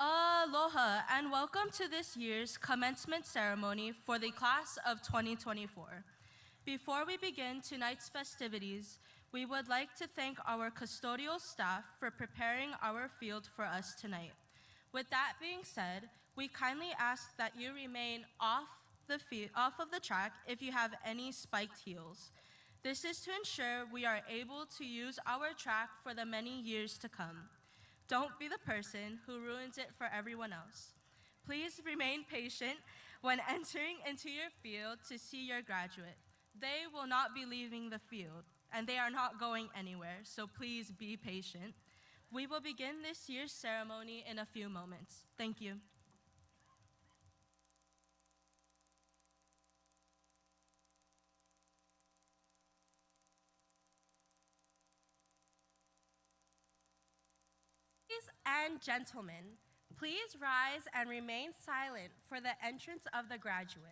Aloha and welcome to this year's commencement ceremony for the class of 2024. Before we begin tonight's festivities, we would like to thank our custodial staff for preparing our field for us tonight. With that being said, we kindly ask that you remain off of the track if you have any spiked heels. This is to ensure we are able to use our track for the many years to come. Don't be the person who ruins it for everyone else. Please remain patient when entering into your field to see your graduate. They will not be leaving the field, and they are not going anywhere, so please be patient. We will begin this year's ceremony in a few moments. Thank you. Ladies and gentlemen, please rise and remain silent for the entrance of the graduates.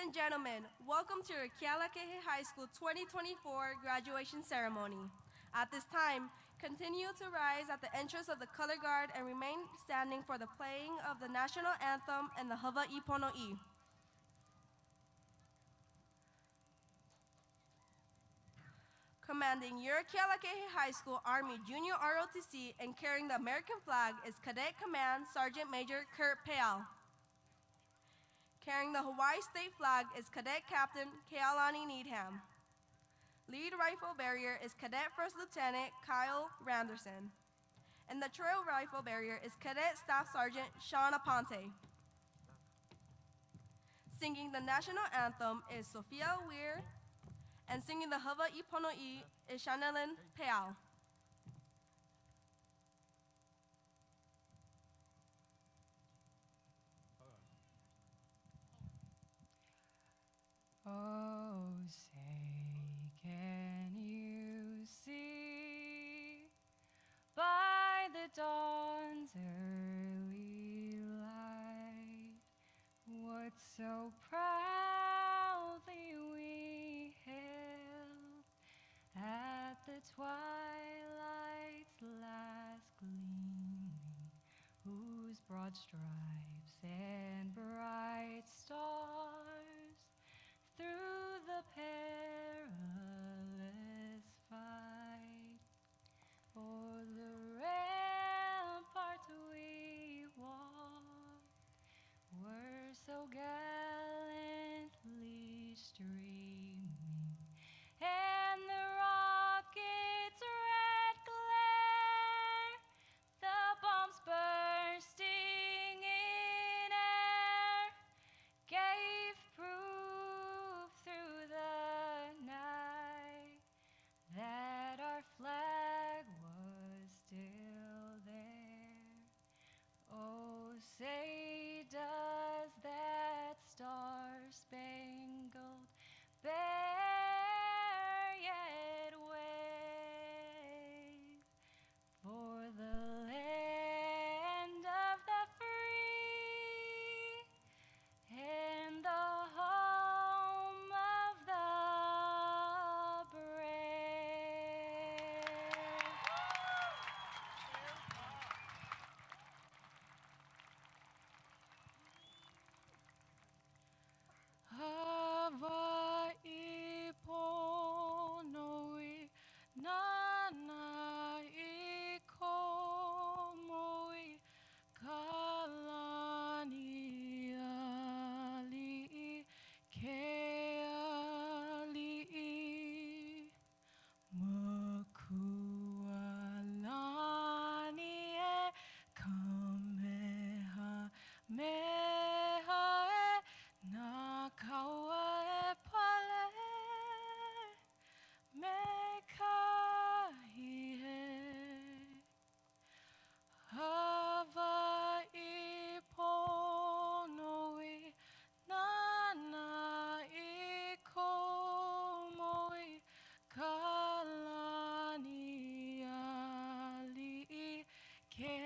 and gentlemen, welcome to your Kealakehe High School 2024 graduation ceremony. At this time, continue to rise at the entrance of the color guard and remain standing for the playing of the national anthem and the Hawaii Pono'i. Commanding your Kealakehe High School Army Junior ROTC and carrying the American flag is Cadet Command Sergeant Major Kurt Peal. Carrying the Hawaii State flag is Cadet Captain Kealani Needham. Lead rifle bearer is Cadet First Lieutenant Kyle Randerson. And the trail rifle bearer is Cadet Staff Sergeant Sean Aponte. Singing the national anthem is Sophia Weir, and singing the Hawaii Pono'i is Shanelin Peal. Oh, say, can you see by the dawn's early light what so proudly we hailed at the twilight's last gleaming, whose broad stripes and bright stars through the perilous fight o'er the rampart we walked were so gallantly streaming, and the rocket's red glare, the bombs bursting in air, gave proof through the night that our flag was still there. Oh, say does that star-spangled banner yet wave for the land of the free and the home of the brave? Hawaii Pono'i nana I komoi kalani ali'i ke ali'i makualani e kamehameha e na kaua e pale me kahihe. Hawaii Pono'i nana I komoi kalani ali'i ke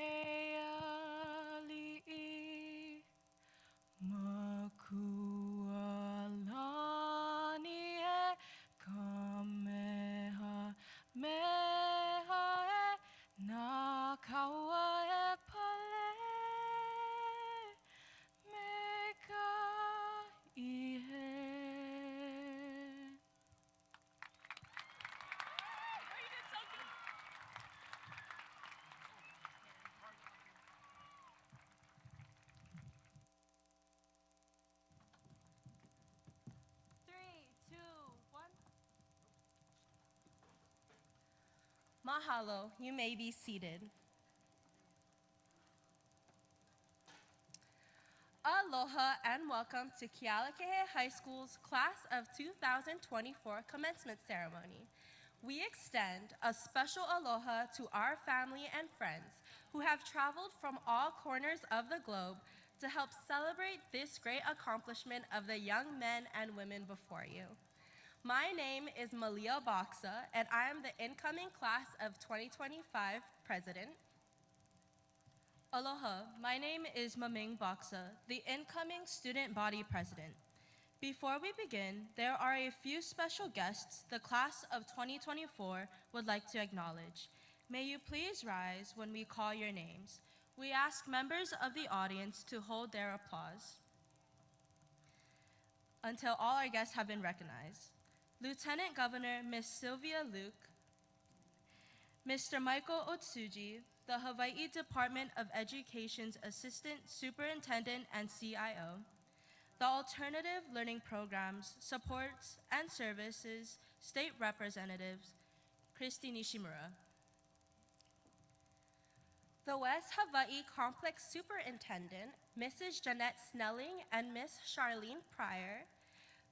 ali'i makualani e kamehameha e na kaua e pale me ka'ihe. Three, two, one. Mahalo, you may be seated. Aloha and welcome to Kealakehe High School's Class of 2024 commencement ceremony. We extend a special aloha to our family and friends who have traveled from all corners of the globe to help celebrate this great accomplishment of the young men and women before you. My name is Malia Boxa, and I am the incoming Class of 2025 President. Aloha, my name is Maming Boxa, the incoming Student Body President. Before we begin, there are a few special guests the class of 2024 would like to acknowledge. May you please rise when we call your names. We ask members of the audience to hold their applause until all our guests have been recognized. Lieutenant Governor Ms. Sylvia Luke, Mr. Michael Otsuji, the Hawaii Department of Education's Assistant Superintendent and CIO, the Alternative Learning Programs, Supports, and Services State Representatives, Christy Nishimura, The West Hawaii Complex Superintendent, Mrs. Jeanette Snelling and Ms. Charlene Pryor,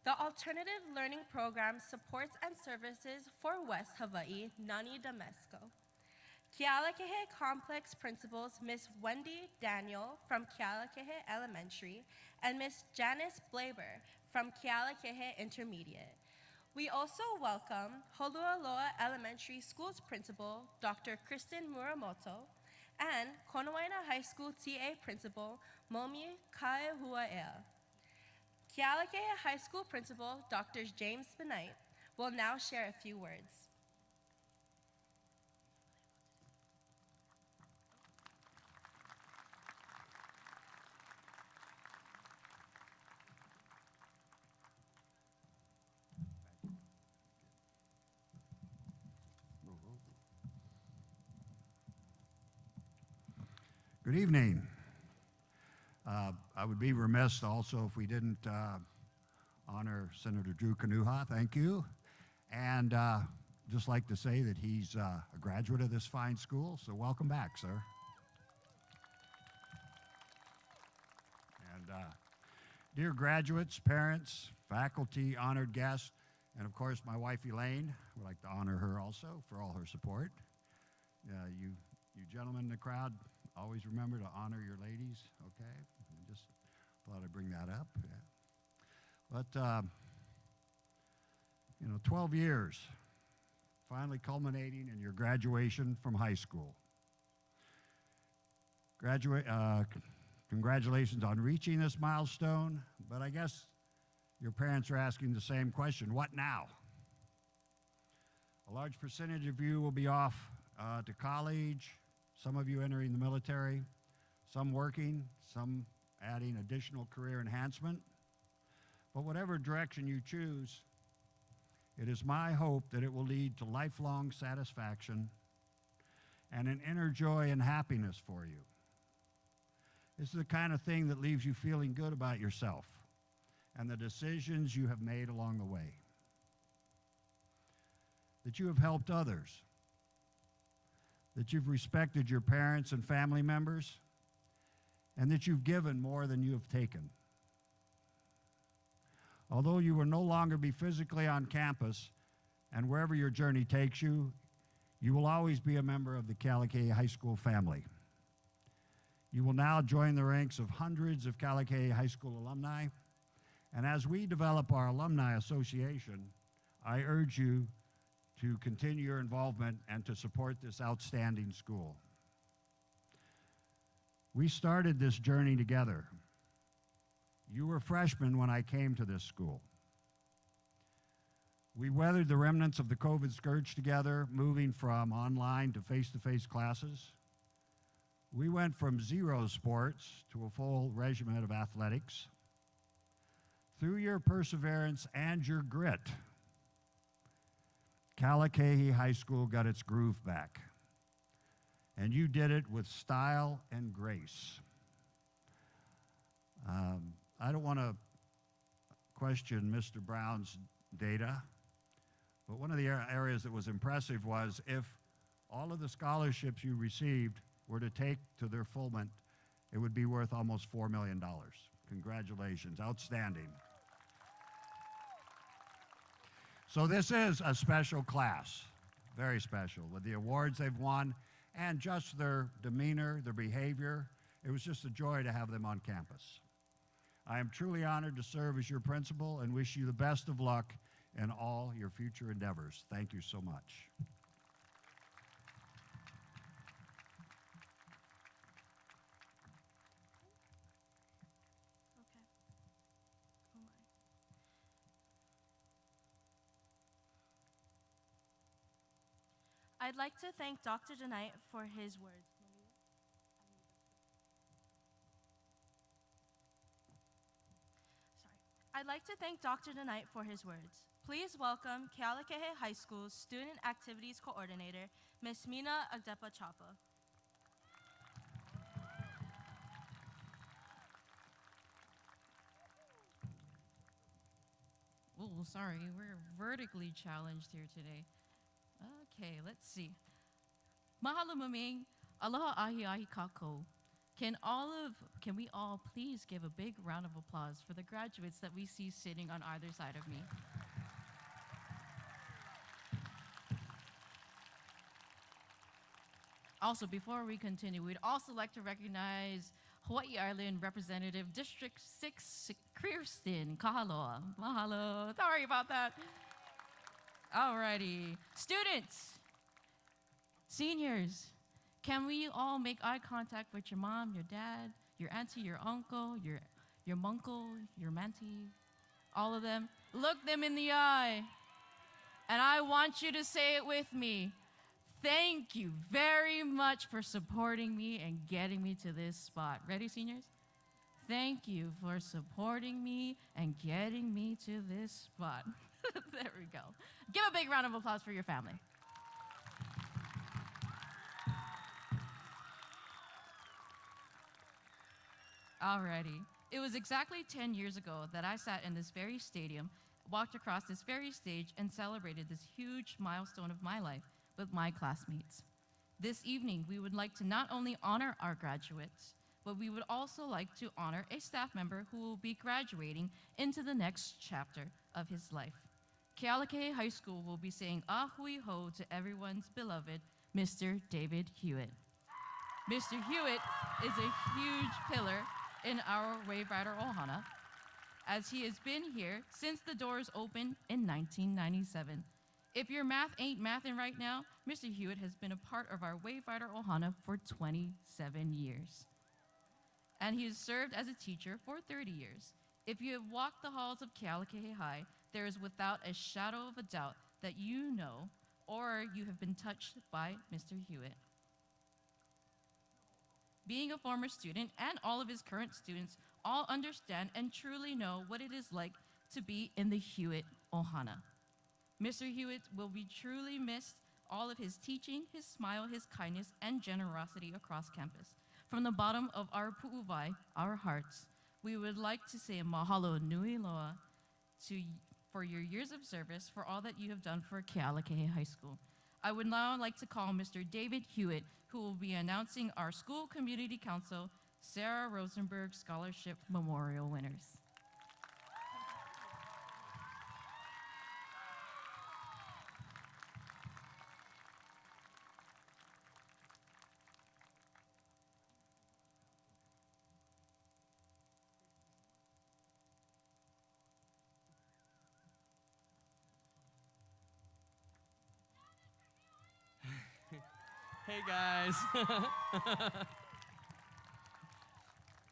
the Alternative Learning Programs, Supports, and Services for West Hawaii, Nani Damesco, Kealakehe Complex Principals, Ms. Wendy Daniel from Kealakehe Elementary, and Ms. Janice Blaber from Kealakehe Intermediate. We also welcome Holualoa Elementary School's Principal, Dr. Kristen Muramoto, and Konowaina High School TA Principal, Momi Kaehuaea. Kealakehe High School Principal, Dr. James Benight, will now share a few words. Good evening. I would be remiss also if we didn't honor Senator Drew Kanuha. Thank you. And just like to say that he's a graduate of this fine school, so welcome back, sir. And dear graduates, parents, faculty, honored guests, and of course my wife Elaine, we'd like to honor her also for all her support. You gentlemen in the crowd, always remember to honor your ladies, okay? I just thought I'd bring that up. Yeah. But, 12 years, finally culminating in your graduation from high school. Congratulations on reaching this milestone, but I guess your parents are asking the same question, what now? A large percentage of you will be off to college, some of you entering the military, some working, some adding additional career enhancement. But whatever direction you choose, it is my hope that it will lead to lifelong satisfaction and an inner joy and happiness for you. This is the kind of thing that leaves you feeling good about yourself and the decisions you have made along the way. That you have helped others, that you've respected your parents and family members, and that you've given more than you have taken. Although you will no longer be physically on campus, and wherever your journey takes you, you will always be a member of the Kealakehe High School family. You will now join the ranks of hundreds of Kealakehe High School alumni, and as we develop our alumni association, I urge you to continue your involvement and to support this outstanding school. We started this journey together. You were freshmen when I came to this school. We weathered the remnants of the COVID scourge together, moving from online to face-to-face classes. We went from 0 sports to a full regimen of athletics. Through your perseverance and your grit, Kealakehe High School got its groove back, and you did it with style and grace. I don't want to question Mr. Brown's data, but one of the areas that was impressive was if all of the scholarships you received were to take to their fulfillment, it would be worth almost $4 million. Congratulations, outstanding. So this is a special class, very special, with the awards they've won and just their demeanor, their behavior. It was just a joy to have them on campus. I am truly honored to serve as your principal and wish you the best of luck in all your future endeavors. Thank you so much. Okay. Oh my. I'd like to thank Dr. DeKnight for his words. I'd like to thank Dr. DeKnight for his words. Please welcome Kealakehe High School's Student Activities Coordinator, Ms. Mina Agdepa Chapa. Oh, sorry, we're vertically challenged here today. Okay, let's see. Mahalo maming, aloha ahi ahi kako. Can we all please give a big round of applause for the graduates that we see sitting on either side of me? Also, before we continue, we'd also like to recognize Hawaii Island Representative District 6, Kirsten Kahaloa. Mahalo. Sorry about that. Alrighty. Students, seniors, can we all make eye contact with your mom, your dad, your auntie, your uncle, your munkle, your mantie, all of them? Look them in the eye. And I want you to say it with me. Thank you very much for supporting me and getting me to this spot. Ready, seniors? Thank you for supporting me and getting me to this spot. There we go. Give a big round of applause for your family. Alrighty. It was exactly 10 years ago that I sat in this very stadium, walked across this very stage, and celebrated this huge milestone of my life with my classmates. This evening, we would like to not only honor our graduates, but we would also like to honor a staff member who will be graduating into the next chapter of his life. Kealakehe High School will be saying ahui ho to everyone's beloved Mr. David Hewitt. Mr. Hewitt is a huge pillar in our Wave Rider Ohana, as he has been here since the doors opened in 1997. If your math ain't mathin' right now, Mr. Hewitt has been a part of our Wave Rider Ohana for 27 years. And he has served as a teacher for 30 years. If you have walked the halls of Kealakehe High, there is without a shadow of a doubt that you know or you have been touched by Mr. Hewitt. Being a former student and all of his current students all understand and truly know what it is like to be in the Hewitt Ohana. Mr. Hewitt will be truly missed, all of his teaching, his smile, his kindness, and generosity across campus. From the bottom of our pu'uwai, our hearts, we would like to say mahalo nui loa for your years of service, for all that you have done for Kealakehe High School. I would now like to call Mr. David Hewitt, who will be announcing our School Community Council Sarah Rosenberg Scholarship Memorial winners. Hey guys.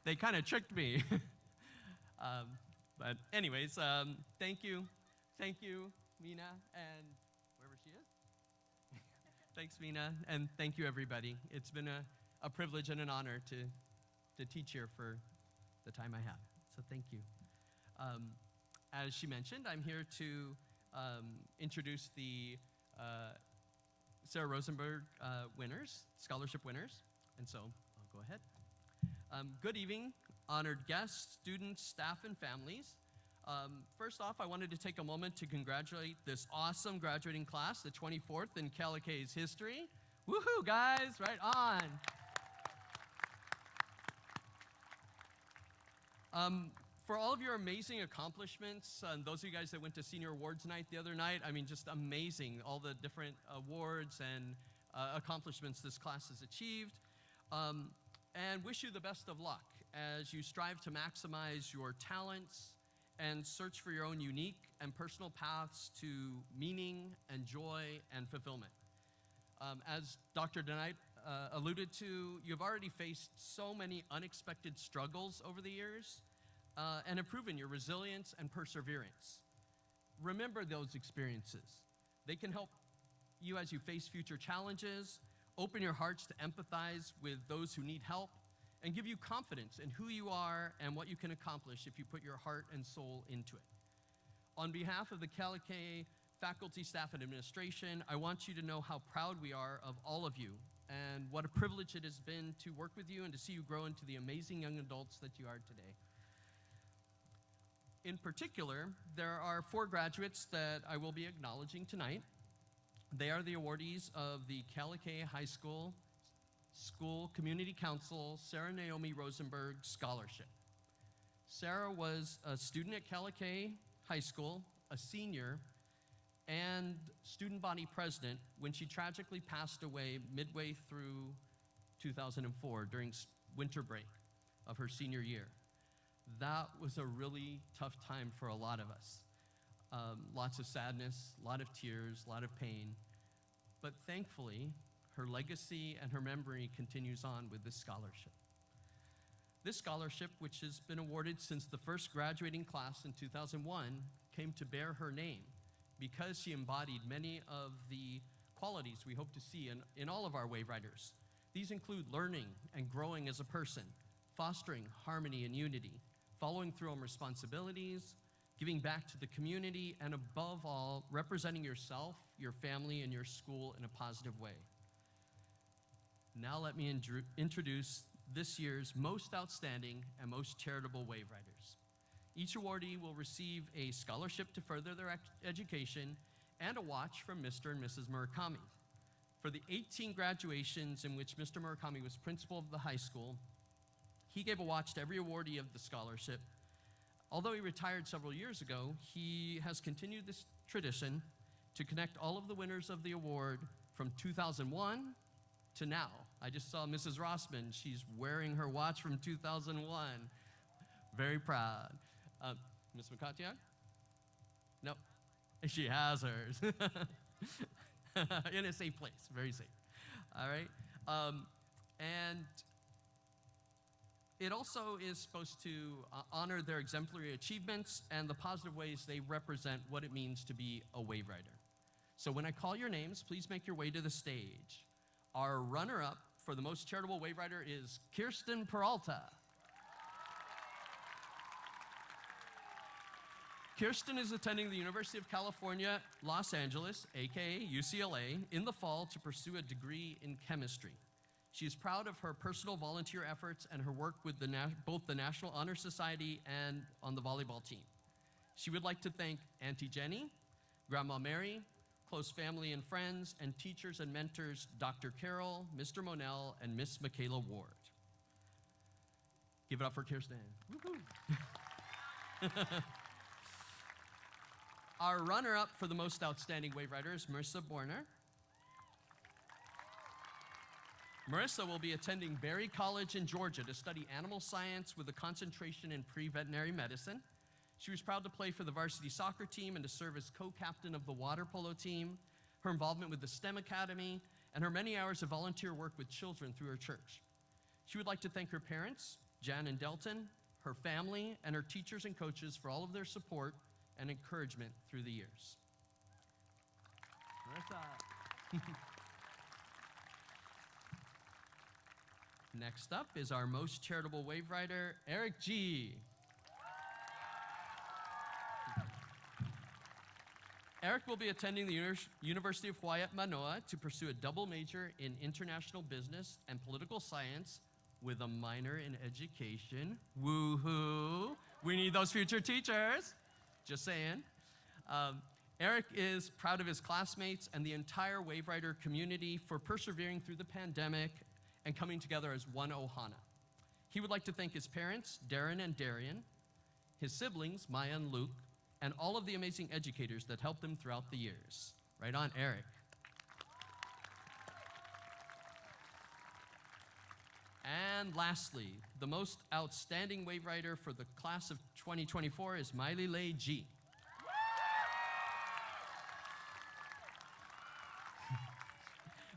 They kind of tricked me. But anyways, thank you, Mina, and wherever she is. Thanks, Mina, and thank you, everybody. It's been a privilege and an honor to teach here for the time I have. So thank you. As she mentioned, I'm here to introduce the Sarah Rosenberg winners, scholarship winners, and so I'll go ahead. Good evening, honored guests, students, staff, and families. First off, I wanted to take a moment to congratulate this awesome graduating class, the 24th in Kealakehe's history. Woohoo, guys, right on. For all of your amazing accomplishments, and those of you guys that went to Senior Awards Night the other night, I mean, just amazing, all the different awards and accomplishments this class has achieved. And wish you the best of luck as you strive to maximize your talents and search for your own unique and personal paths to meaning and joy and fulfillment. As Dr. DeKnight alluded to, you've already faced so many unexpected struggles over the years, and have proven your resilience and perseverance. Remember those experiences. They can help you as you face future challenges, open your hearts to empathize with those who need help, and give you confidence in who you are and what you can accomplish if you put your heart and soul into it. On behalf of the KLK faculty, staff, and administration, I want you to know how proud we are of all of you and what a privilege it has been to work with you and to see you grow into the amazing young adults that you are today. In particular, there are 4 graduates that I will be acknowledging tonight. They are the awardees of the KLK High School Community Council Sarah Naomi Rosenberg Scholarship. Sarah was a student at KLK High School, a senior, and student body president when she tragically passed away midway through 2004 during winter break of her senior year. That was a really tough time for a lot of us. Lots of sadness, a lot of tears, a lot of pain. But thankfully, her legacy and her memory continues on with this scholarship. This scholarship, which has been awarded since the first graduating class in 2001, came to bear her name because she embodied many of the qualities we hope to see in all of our Wave Riders. These include learning and growing as a person, fostering harmony and unity, following through on responsibilities, giving back to the community, and above all, representing yourself, your family, and your school in a positive way. Now let me introduce this year's most outstanding and most charitable Wave Riders. Each awardee will receive a scholarship to further their education and a watch from Mr. and Mrs. Murakami. For the 18 graduations in which Mr. Murakami was principal of the high school, he gave a watch to every awardee of the scholarship. Although he retired several years ago, he has continued this tradition to connect all of the winners of the award from 2001 to now. I just saw Mrs. Rossman. She's wearing her watch from 2001. Very proud. Ms. McCarthy? No, she has hers. In a safe place, very safe. All right. And it also is supposed to honor their exemplary achievements and the positive ways they represent what it means to be a Wave Rider. So when I call your names, please make your way to the stage. Our runner-up for the most charitable Wave Rider is Kirsten Peralta. Kirsten is attending the University of California, Los Angeles, aka UCLA, in the fall to pursue a degree in chemistry. She is proud of her personal volunteer efforts and her work with both the National Honor Society and on the volleyball team. She would like to thank Auntie Jenny, Grandma Mary, close family and friends, and teachers and mentors Dr. Carroll, Mr. Monell, and Miss Michaela Ward. Give it up for Kirsten. Our runner-up for the most outstanding Wave Rider is Marissa Borner. Marissa will be attending Berry College in Georgia to study animal science with a concentration in pre-veterinary medicine. She was proud to play for the varsity soccer team and to serve as co-captain of the water polo team, her involvement with the STEM Academy, and her many hours of volunteer work with children through her church. She would like to thank her parents, Jan and Delton, her family, and her teachers and coaches for all of their support and encouragement through the years. Marissa. Next up is our most charitable Wave Rider, Eric G. Eric will be attending the University of Hawaii at Manoa to pursue a double major in international business and political science with a minor in education. Woohoo! We need those future teachers. Just saying. Eric is proud of his classmates and the entire Wave Rider community for persevering through the pandemic and coming together as one Ohana. He would like to thank his parents, Darren and Darian, his siblings, Maya and Luke, and all of the amazing educators that helped him throughout the years. Right on, Eric. And lastly, the most outstanding Wave Rider for the class of 2024 is Miley Lei G.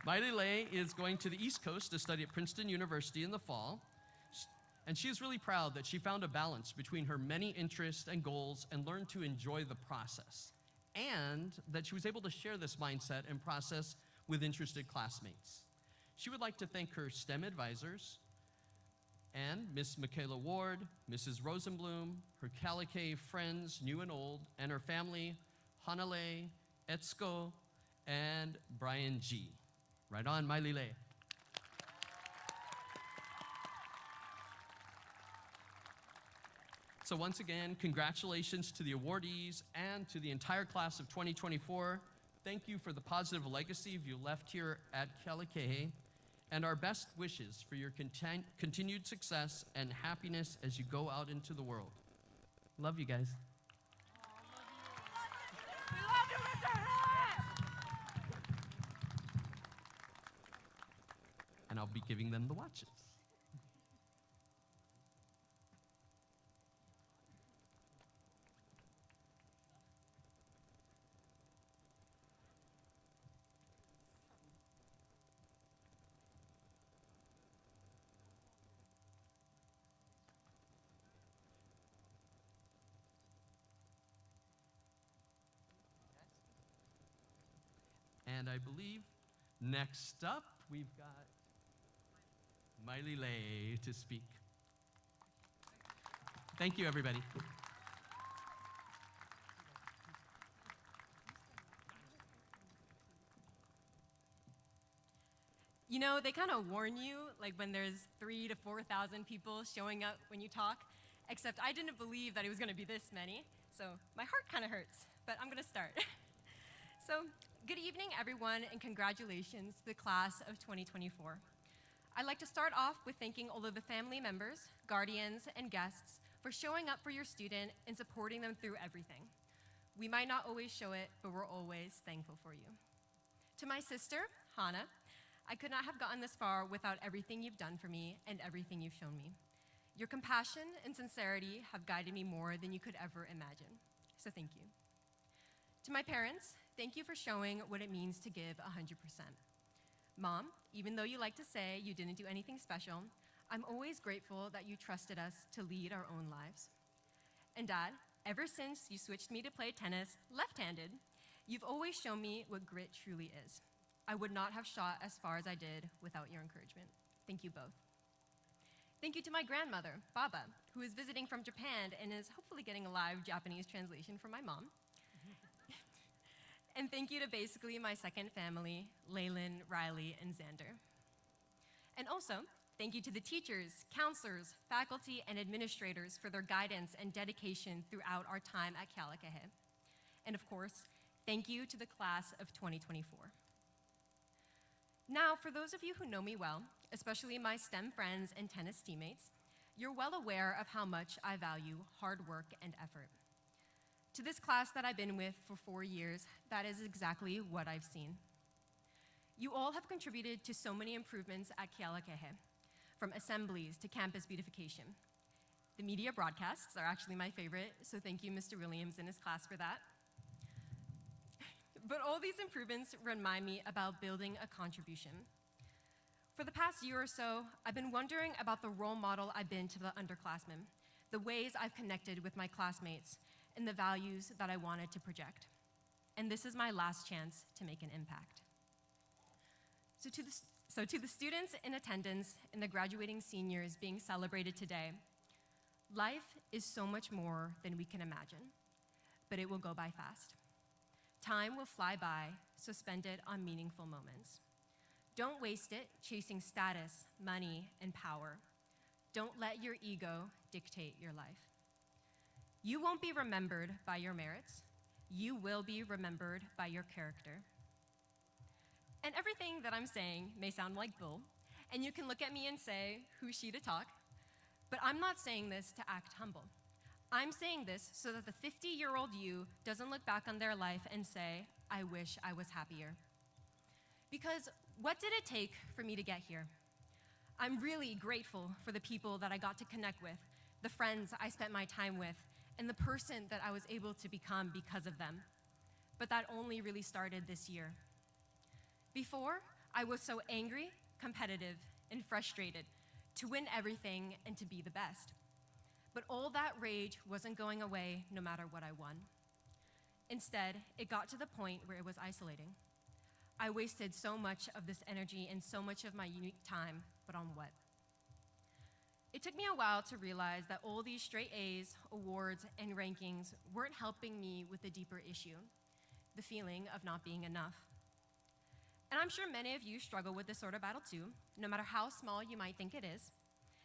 Miley Lei is going to the East Coast to study at Princeton University in the fall. And she is really proud that she found a balance between her many interests and goals and learned to enjoy the process. and that she was able to share this mindset and process with interested classmates. She would like to thank her STEM advisors and Miss Michaela Ward, Mrs. Rosenblum, her Kalike friends, new and old, and her family, Hanale, Etsko, and Brian G. Right on, Mailile. So once again, congratulations to the awardees and to the entire class of 2024. Thank you for the positive legacy you left here at Kealakekee, and our best wishes for your continued success and happiness as you go out into the world. Love you guys. We love you, Mr. Hat! And I'll be giving them the watches. And I believe next up, we've got Mailile to speak. Thank you, everybody. You know, they kind of warn you, like when there's 3,000 to 4,000 people showing up when you talk, except I didn't believe that it was going to be this many, so my heart kind of hurts, but I'm going to start. So, good evening, everyone, and congratulations to the class of 2024. I'd like to start off with thanking all of the family members, guardians, and guests for showing up for your student and supporting them through everything. We might not always show it, but we're always thankful for you. To my sister, Hannah, I could not have gotten this far without everything you've done for me and everything you've shown me. Your compassion and sincerity have guided me more than you could ever imagine, so thank you. To my parents, thank you for showing what it means to give 100%. Mom, even though you like to say you didn't do anything special, I'm always grateful that you trusted us to lead our own lives. And Dad, ever since you switched me to play tennis left-handed, you've always shown me what grit truly is. I would not have shot as far as I did without your encouragement. Thank you both. Thank you to my grandmother, Baba, who is visiting from Japan and is hopefully getting a live Japanese translation from my mom. And thank you to basically my second family, Laylin, Riley, and Xander. And also, thank you to the teachers, counselors, faculty, and administrators for their guidance and dedication throughout our time at Kealakekee. And of course, thank you to the class of 2024. Now, for those of you who know me well, especially my STEM friends and tennis teammates, you're well aware of how much I value hard work and effort. To this class that I've been with for 4 years, that is exactly what I've seen. You all have contributed to so many improvements at Kealakekee, from assemblies to campus beautification. The media broadcasts are actually my favorite, so thank you, Mr. Williams and his class for that. But all these improvements remind me about building a contribution. For the past year or so, I've been wondering about the role model I've been to the underclassmen, the ways I've connected with my classmates, and the values that I wanted to project. And this is my last chance to make an impact. So to the students in attendance and the graduating seniors being celebrated today, life is so much more than we can imagine, but it will go by fast. Time will fly by, so spend it on meaningful moments. Don't waste it chasing status, money, and power. Don't let your ego dictate your life. You won't be remembered by your merits. You will be remembered by your character. And everything that I'm saying may sound like bull, and you can look at me and say, who's she to talk? But I'm not saying this to act humble. I'm saying this so that the 50-year-old you doesn't look back on their life and say, I wish I was happier. Because what did it take for me to get here? I'm really grateful for the people that I got to connect with, the friends I spent my time with, and the person that I was able to become because of them. But that only really started this year. Before, I was so angry, competitive, and frustrated to win everything and to be the best. But all that rage wasn't going away no matter what I won. Instead, it got to the point where it was isolating. I wasted so much of this energy and so much of my unique time, but on what? It took me a while to realize that all these straight A's, awards, and rankings weren't helping me with the deeper issue, the feeling of not being enough. And I'm sure many of you struggle with this sort of battle too, no matter how small you might think it is.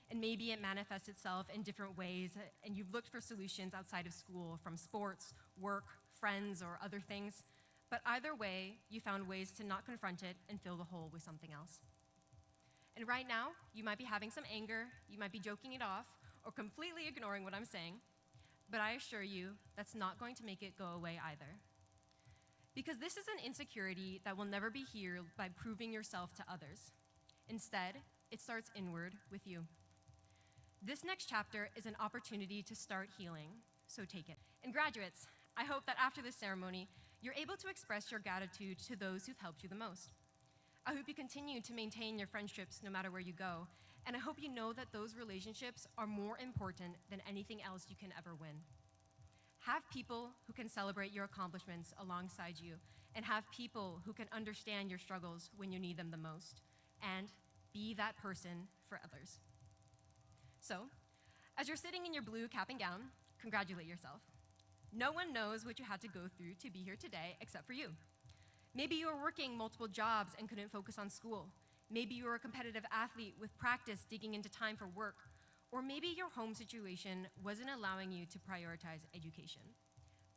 And maybe it manifests itself in different ways, and you've looked for solutions outside of school, from sports, work, friends, or other things. But either way, you found ways to not confront it and fill the hole with something else. And right now, you might be having some anger, you might be joking it off, or completely ignoring what I'm saying, but I assure you, that's not going to make it go away either. Because this is an insecurity that will never be healed by proving yourself to others. Instead, it starts inward with you. This next chapter is an opportunity to start healing, so take it. And graduates, I hope that after this ceremony, you're able to express your gratitude to those who've helped you the most. I hope you continue to maintain your friendships no matter where you go, and I hope you know that those relationships are more important than anything else you can ever win. Have people who can celebrate your accomplishments alongside you, and have people who can understand your struggles when you need them the most, and be that person for others. So, as you're sitting in your blue cap and gown, congratulate yourself. No one knows what you had to go through to be here today except for you. Maybe you were working multiple jobs and couldn't focus on school. Maybe you were a competitive athlete with practice digging into time for work. Or maybe your home situation wasn't allowing you to prioritize education,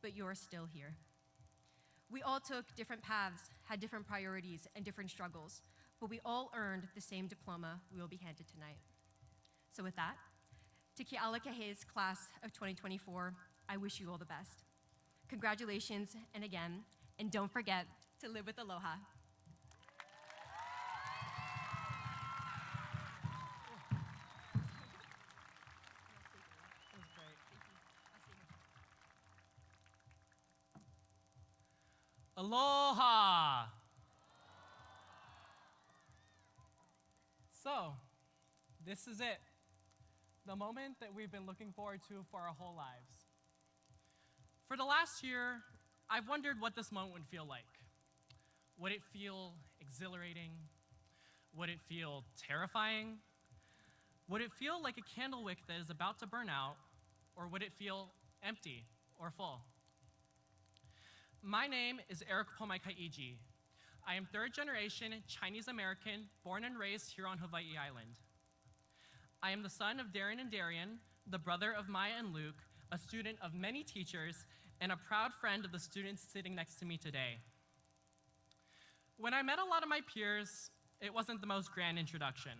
but you're still here. We all took different paths, had different priorities and different struggles, but we all earned the same diploma we will be handed tonight. So with that, to Ke'alakehe's class of 2024, I wish you all the best. Congratulations, and again, and don't forget to live with aloha. Aloha! So, this is it. The moment that we've been looking forward to for our whole lives. For the last year, I've wondered what this moment would feel like. Would it feel exhilarating? Would it feel terrifying? Would it feel like a candle wick that is about to burn out? Or would it feel empty or full? My name is Eric Pomaikaiji. I am third generation Chinese American, born and raised here on Hawaii Island. I am the son of Darian and Darian, the brother of Maya and Luke, a student of many teachers, and a proud friend of the students sitting next to me today. When I met a lot of my peers, it wasn't the most grand introduction.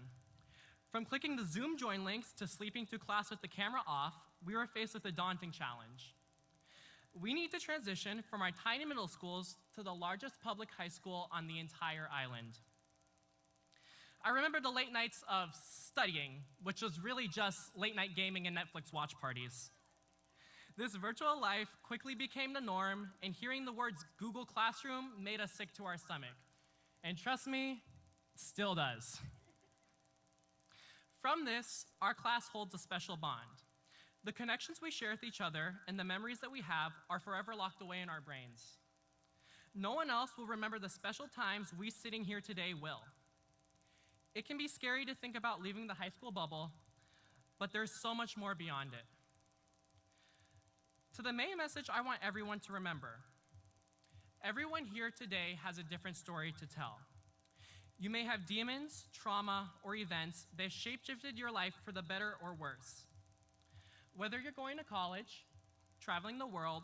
From clicking the Zoom join links to sleeping through class with the camera off, we were faced with a daunting challenge. We need to transition from our tiny middle schools to the largest public high school on the entire island. I remember the late nights of studying, which was really just late night gaming and Netflix watch parties. This virtual life quickly became the norm, and hearing the words Google Classroom made us sick to our stomach. And trust me, it still does. From this, our class holds a special bond. The connections we share with each other and the memories that we have are forever locked away in our brains. No one else will remember the special times we sitting here today will. It can be scary to think about leaving the high school bubble, but there's so much more beyond it. To the main message I want everyone to remember. Everyone here today has a different story to tell. You may have demons, trauma, or events that shape-shifted your life for the better or worse. Whether you're going to college, traveling the world,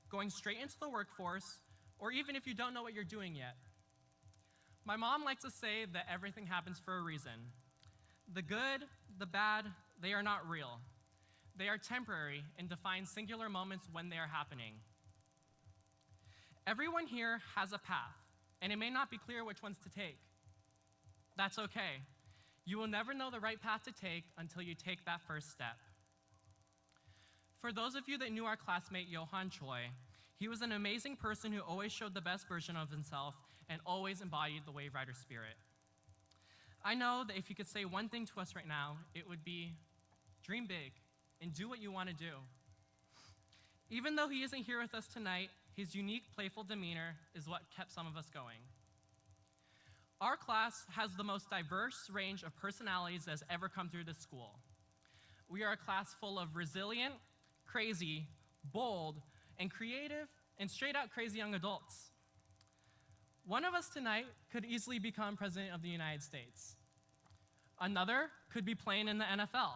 going straight into the workforce, or even if you don't know what you're doing yet. My mom likes to say that everything happens for a reason. The good, the bad, they are not real. They are temporary and define singular moments when they are happening. Everyone here has a path, and it may not be clear which ones to take. That's okay. You will never know the right path to take until you take that first step. For those of you that knew our classmate, Johan Choi, he was an amazing person who always showed the best version of himself and always embodied the Wave Rider spirit. I know that if you could say one thing to us right now, it would be, dream big and do what you want to do. Even though he isn't here with us tonight, his unique, playful demeanor is what kept some of us going. Our class has the most diverse range of personalities that has ever come through this school. We are a class full of resilient, crazy, bold, and creative, and straight-out crazy young adults. One of us tonight could easily become President of the United States. Another could be playing in the NFL.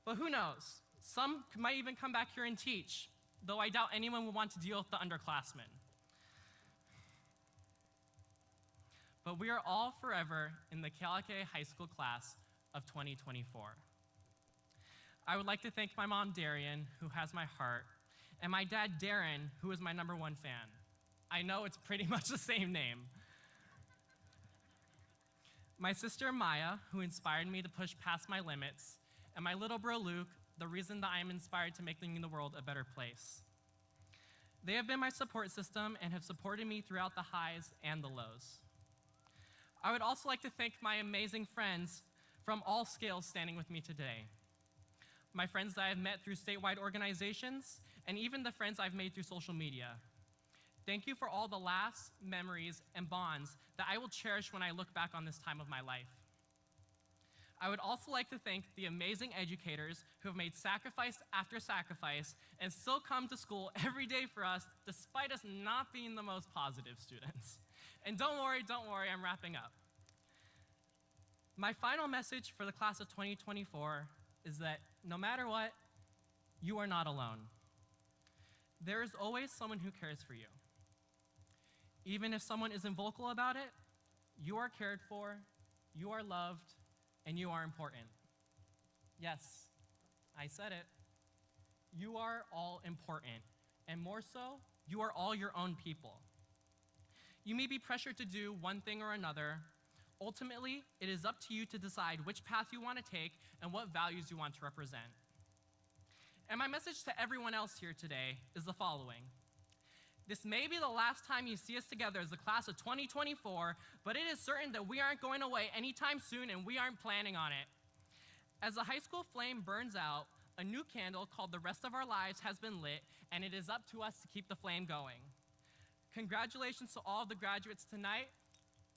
But who knows? Some might even come back here and teach, though I doubt anyone would want to deal with the underclassmen. But we are all forever in the Kealakekee High School class of 2024. I would like to thank my mom, Darian, who has my heart, and my dad, Darren, who is my #1 fan. I know it's pretty much the same name. My sister, Maya, who inspired me to push past my limits, and my little bro, Luke, the reason that I am inspired to making the world a better place. They have been my support system and have supported me throughout the highs and the lows. I would also like to thank my amazing friends from all scales standing with me today. My friends that I have met through statewide organizations, and even the friends I've made through social media. Thank you for all the laughs, memories, and bonds that I will cherish when I look back on this time of my life. I would also like to thank the amazing educators who have made sacrifice after sacrifice and still come to school every day for us, despite us not being the most positive students. And don't worry, I'm wrapping up. My final message for the class of 2024 is that no matter what, you are not alone. There is always someone who cares for you. Even if someone isn't vocal about it, you are cared for, you are loved, and you are important. Yes, I said it. You are all important, and more so, you are all your own people. You may be pressured to do one thing or another. Ultimately, it is up to you to decide which path you want to take and what values you want to represent. And my message to everyone else here today is the following. This may be the last time you see us together as the class of 2024, but it is certain that we aren't going away anytime soon, and we aren't planning on it. As the high school flame burns out, a new candle called The Rest of Our Lives has been lit, and it is up to us to keep the flame going. Congratulations to all of the graduates tonight.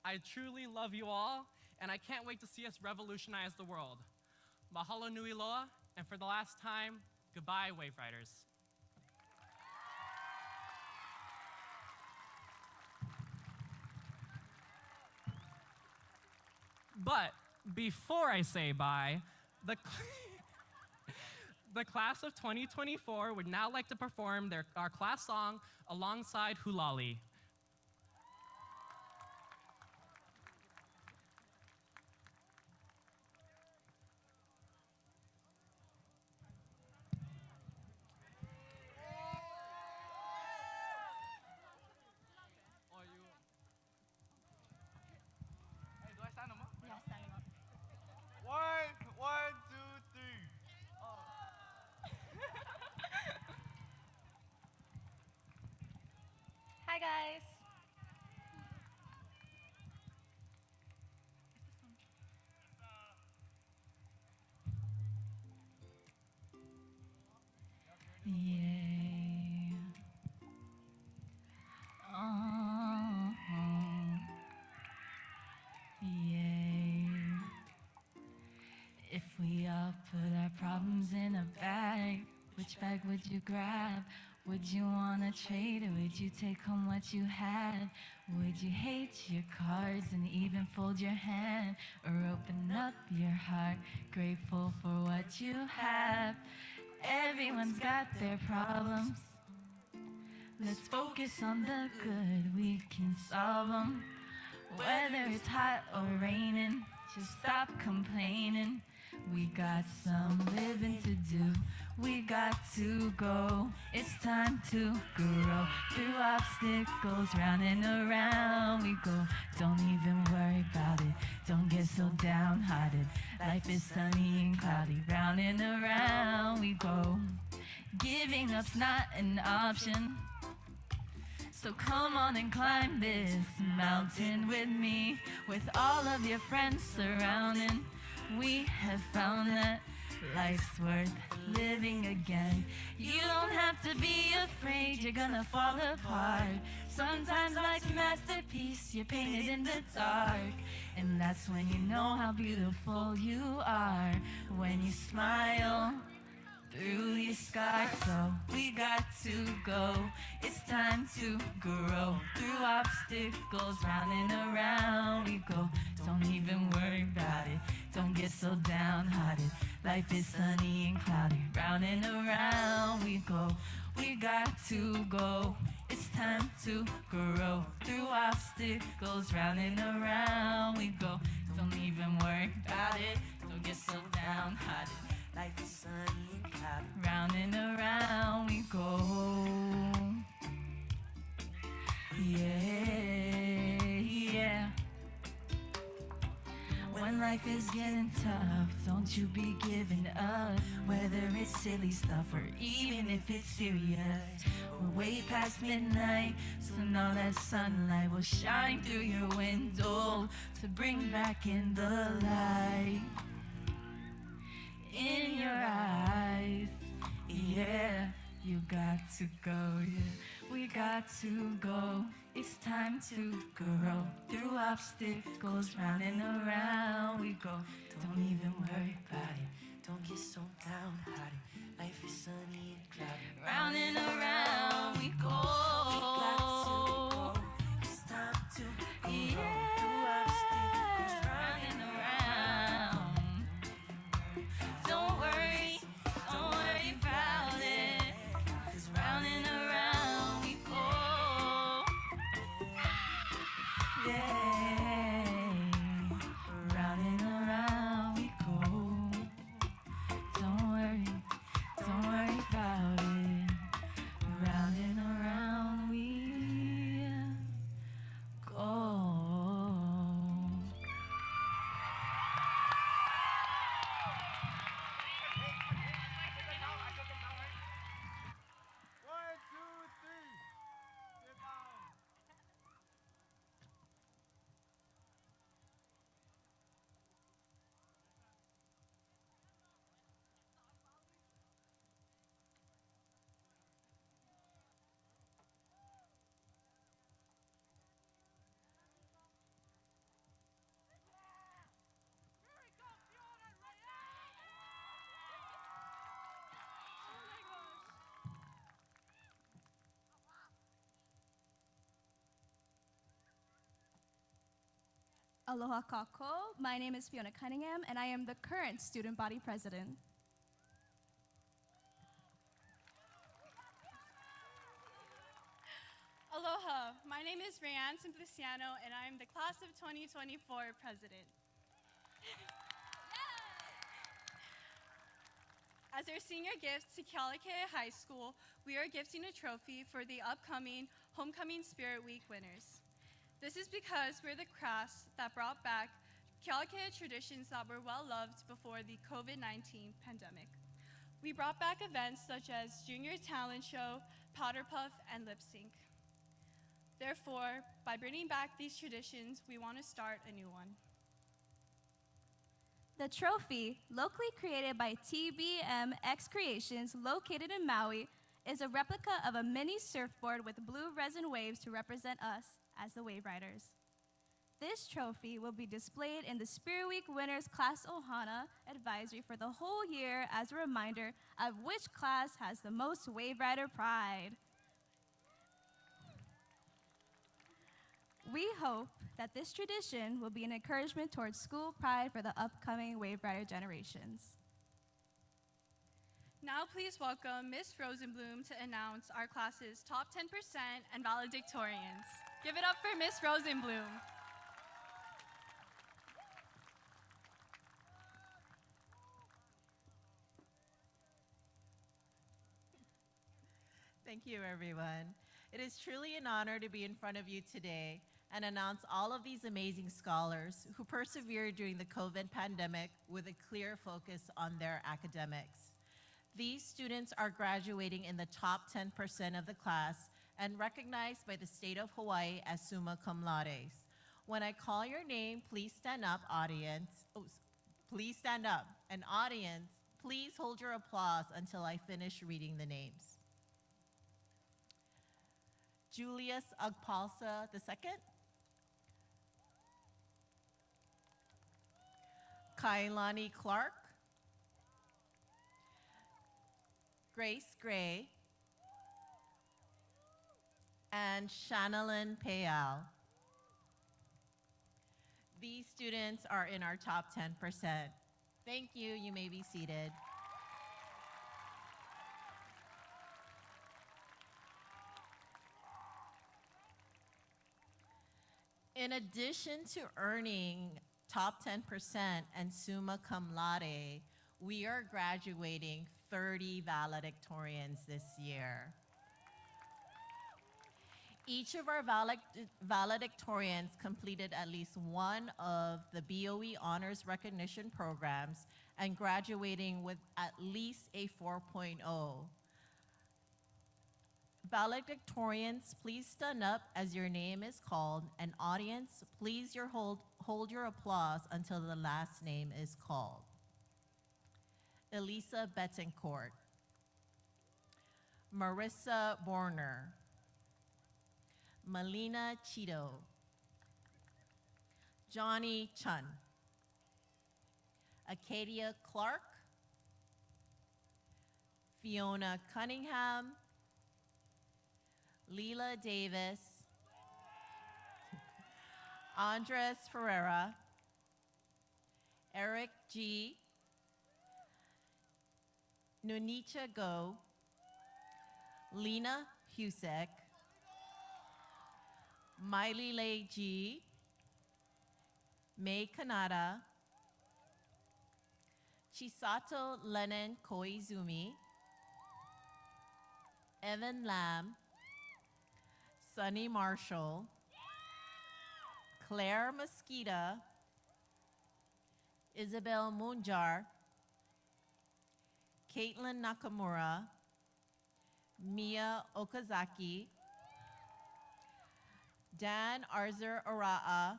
I truly love you all, and I can't wait to see us revolutionize the world. Mahalo nui loa, and for the last time, goodbye, Wave Riders. But before I say bye, the class of 2024 would now like to perform our class song alongside Hulali. One, two, three. Hi guys. Yay. Oh. Yay. If we all put our problems in a bag, which bag would you grab? Would you wanna trade, or would you take home what you had? Would you hate your cards and even fold your hand, or open up your heart, grateful for what you have? Everyone's got their problems. Let's focus on the good, we can solve them. Whether it's hot or raining, just stop complaining. We got some living to do, we got to go. It's time to grow. Through obstacles, round and around we go. Don't even worry about it, don't get so downhearted. Life is sunny and cloudy, round and around we go. Giving up's not an option, so come on and climb this mountain with me. With all of your friends surrounding, we have found that life's worth living again. You don't have to be afraid you're gonna fall apart. Sometimes life's masterpiece, you're painted in the dark. And that's when you know how beautiful you are. When you smile through your scars. So we got to go. It's time to grow. Through obstacles, round and around we go. Don't even worry about it. Don't get so downhearted. Life is sunny and cloudy. Round and around we go. We got to go. It's time to grow. Through obstacles, round and around we go. Don't even worry about it. Don't get so downhearted. Life is sunny and cloudy. Round and around we go. Yeah, yeah. When life is getting tough, don't you be giving up. Whether it's silly stuff or even if it's serious. We're way past midnight, so now that sunlight will shine through your window to bring back in the light in your eyes. Yeah, you got to go, yeah. We got to go. It's time to grow. Through obstacles, round and around we go. Don't even worry about it. Don't get so downhearted. Life is sunny and cloudy. Round and around we go. We got to go. It's time to grow. Yeah. Through obstacles, round and around. Don't worry about it. 'Cause round and around we go. Yeah, round and around we go. Don't worry about it. Round and around we go. Aloha kako. My name is Fiona Cunningham, and I am the current student body president. Aloha, my name is Rayanne Simpliciano, and I am the class of 2024 president. As our senior gift to Kealakekee High School, we are gifting a trophy for the upcoming Homecoming Spirit Week winners. This is because we're the class that brought back Kealakekee traditions that were well loved before the COVID-19 pandemic. We brought back events such as Junior Talent Show, Powder Puff, and Lip Sync. Therefore, by bringing back these traditions, we want to start a new one. The trophy, locally created by Tmg Creations, located in Maui, is a replica of a mini surfboard with blue resin waves to represent us as the Wave Riders. This trophy will be displayed in the Spirit Week Winners Class Ohana Advisory for the whole year as a reminder of which class has the most Wave Rider pride. We hope that this tradition will be an encouragement towards school pride for the upcoming Wave Rider generations. Now please welcome Ms. Rosenblum to announce our class's top 10% and valedictorians. Give it up for Ms. Rosenblum. Thank you, everyone. It is truly an honor to be in front of you today and announce all of these amazing scholars who persevered during the COVID pandemic with a clear focus on their academics. These students are graduating in the top 10% of the class and recognized by the state of Hawaii as summa cum laudes. When I call your name, please stand up, audience. Oh, please stand up. And audience, please hold your applause until I finish reading the names. Julius Agpalsa II, Kailani Clark, Grace Gray, and Shanalyn Payal. These students are in our top 10%. Thank you. You may be seated. In addition to earning top 10% and summa cum laude, we are graduating 30 valedictorians this year. Each of our valedictorians completed at least one of the BOE Honors Recognition programs and graduating with at least a 4.0. Valedictorians, please stand up as your name is called, and audience, please hold your applause until the last name is called. Elisa Betancourt, Marissa Borner, Melina Cheeto, Johnny Chun, Acadia Clark, Fiona Cunningham, Leela Davis, Andres Ferreira, Eric G, Nunicha Go, Lena Husek, Miley Lei G, May Kanata, Chisato Lennon Koizumi, Evan Lam, Sunny Marshall, Claire Mosquita, Isabel Munjar, Caitlin Nakamura, Mia Okazaki, Dan Arzer Araa,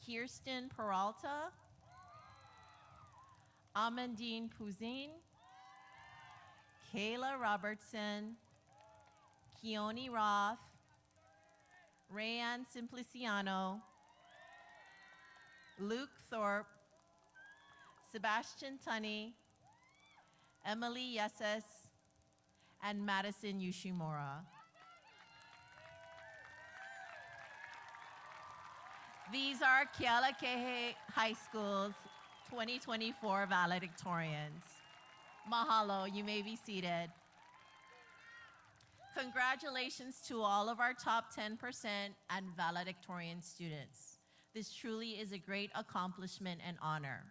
Kirsten Peralta, Amandine Pouzin, Kayla Robertson, Keone Roth, Rayanne Simpliciano, Luke Thorpe, Sebastian Tunney, Emily Yeses, and Madison Yoshimura. These are Kealakekee High School's 2024 valedictorians. Mahalo, you may be seated. Congratulations to all of our top 10% and valedictorian students. This truly is a great accomplishment and honor.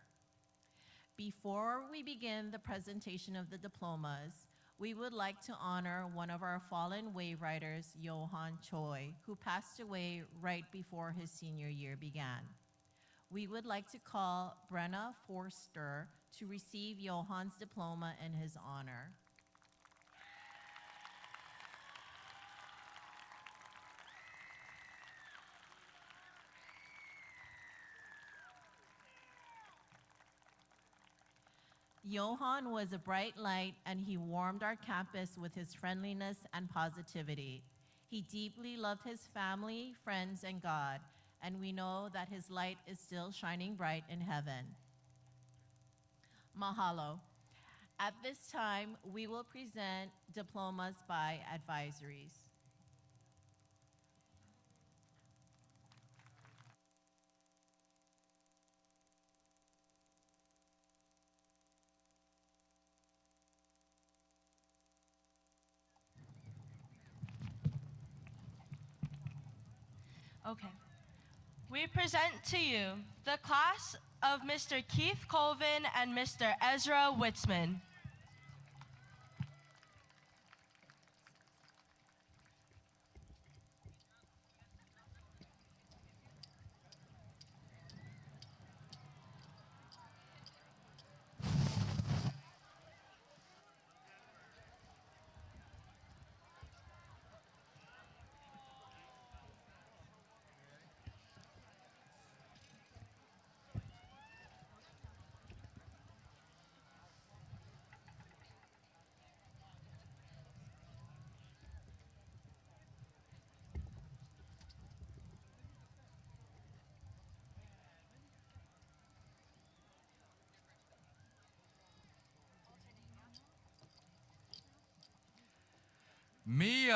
Before we begin the presentation of the diplomas, we would like to honor one of our fallen wave riders, Johan Choi, who passed away right before his senior year began. We would like to call Brenna Forster to receive Johan's diploma in his honor. Johan was a bright light, and he warmed our campus with his friendliness and positivity. He deeply loved his family, friends, and God, and we know that his light is still shining bright in heaven. Mahalo. At this time, we will present diplomas by advisories. Okay. We present to you the class of Mr. Keith Colvin and Mr. Ezra Witzman.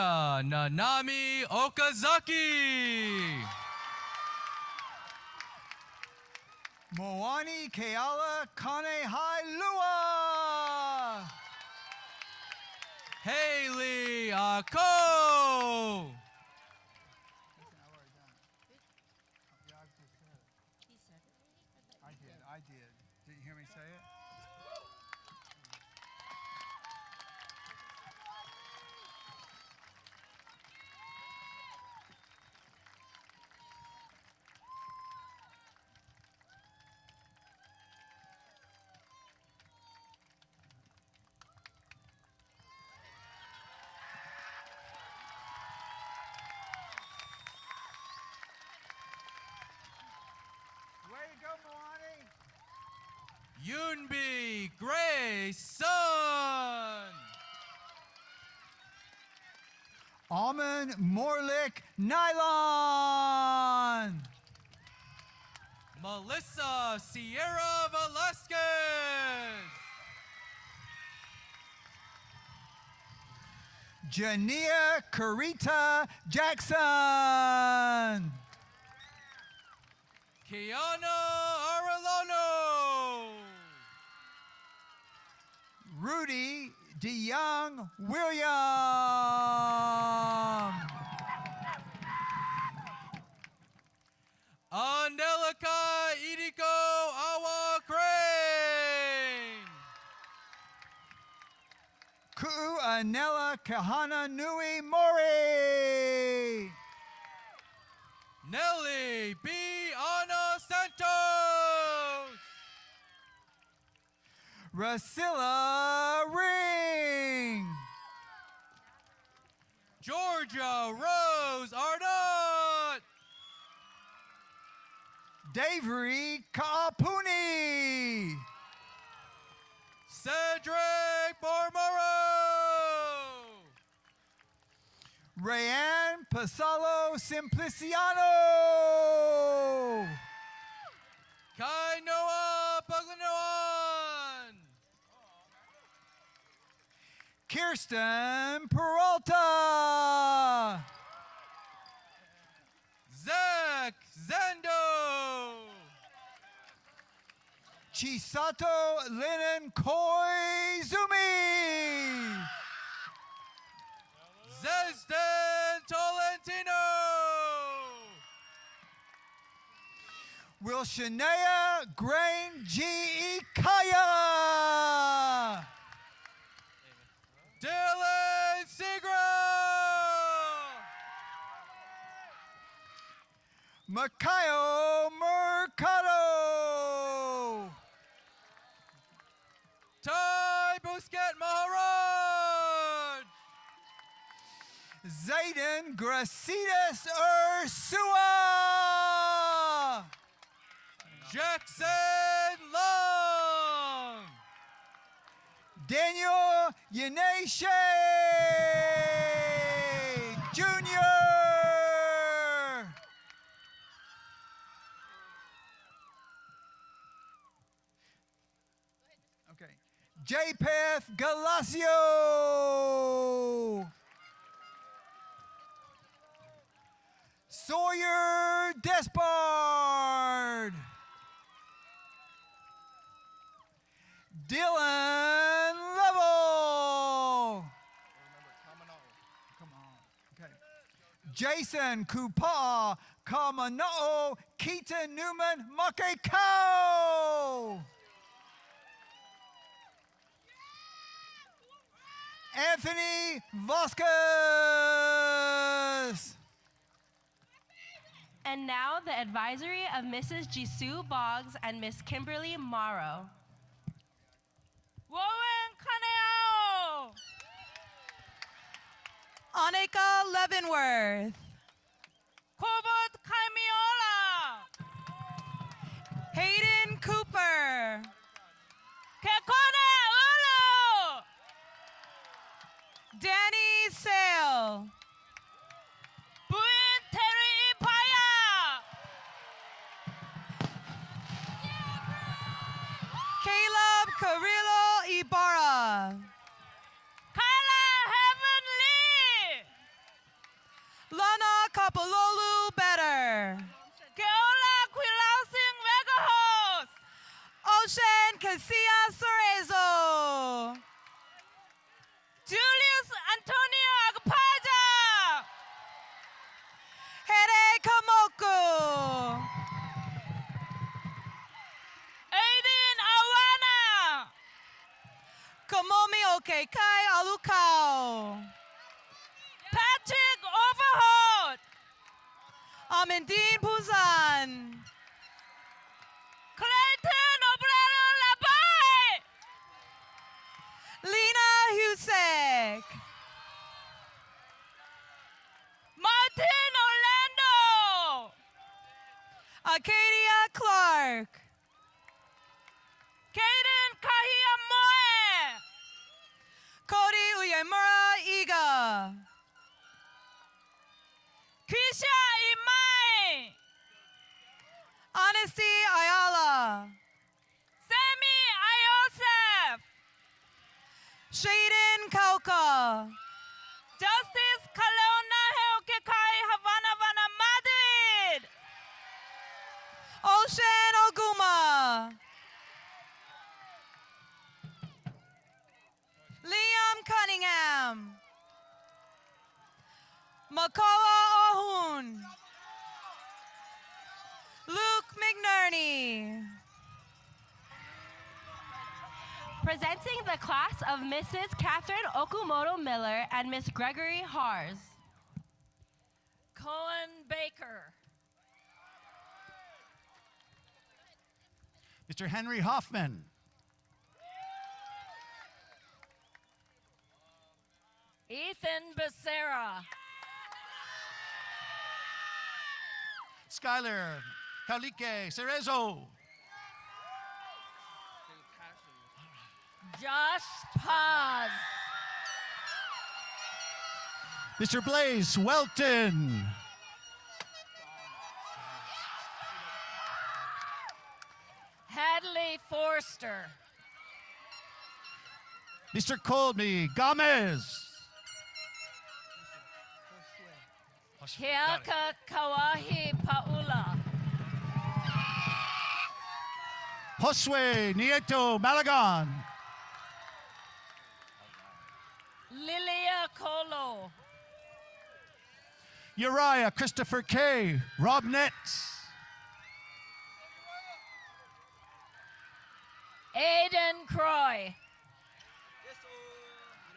Mia Nanami Okazaki. Moani Keala Kanehai Lua. Haley Ako. I did. Did you hear me say it? Way to go, Moani. Yunbi Gray Sun. Almond Morlick Nylon. Melissa Sierra Velasquez. Jania Carita Jackson. Kiana Arellano. Rudy DeYoung William. Angelica Idiko Awa Crane. Ku'anela Kahana Nui Mori. Nelly B. Ana Santos. Rasilla Ring. Georgia Rose Arnott. Davery Kaapuni. Cedric Bormaro. Rayanne Pasalo Simpliciano. Kainoa Paglinoan. Kirsten Peralta. Zach Zendo. Chisato Lennon Koizumi. Zesden Tolentino. Wilshanea Grain G. Kaya. Dylan Seagram. Makayo Mercado. Ty Busquet Maharaj. Zayden Gracidas Ursua. Jackson Long. Daniel Yaneshe Jr. Okay. Japheth Galacio. Sawyer Despard. Dylan Level. Come on. Okay. Jason Kupa Kamanao Keaton Newman Makekau. Anthony Vasquez. And now the advisory of Mrs. Jisoo Boggs and Miss Kimberly Morrow. Wowen Kaneao. Annika Leavenworth. Kobot Kaimiola. Hayden Cooper. Kekone Ulu. Danny Sale. Buin Terry Ipaya. Caleb Carrillo Ibarra. Kyla Heavenly. Casia Cerezo. Julius Antonio Agpaja. Here Kamoko. Aiden Awana. Kamomi Oke Kai Alukao. Patrick Overholt. Amandine Puzan. Clayton Obrero Labai. Lena Husek. Martin Orlando. Acadia Clark. Kaden Kahia Moe. Cody Uyemura Iga. Krisha Imai. Honesty Ayala. Sammy Iosef. Shaden Kauka. Justice Kalona Helkekai Havana Vana Madrid. Ocean Oguma. Liam Cunningham. Makoa Ohun. Luke McNerney. Presenting the class of Mrs. Catherine Okumoto Miller and Miss Gregory Hars. Cohen Baker. Mr. Henry Hoffman. Ethan Becerra. Skylar Kalike Cerezo. Josh Paz. Mr. Blaze Welton. Hadley Forster. Mr. Colby Gomez. Keaka Kawahi Paula. Josue Nieto Malagon. Lilia Colo. Uriah Christopher K. Robnett. Aiden Croy.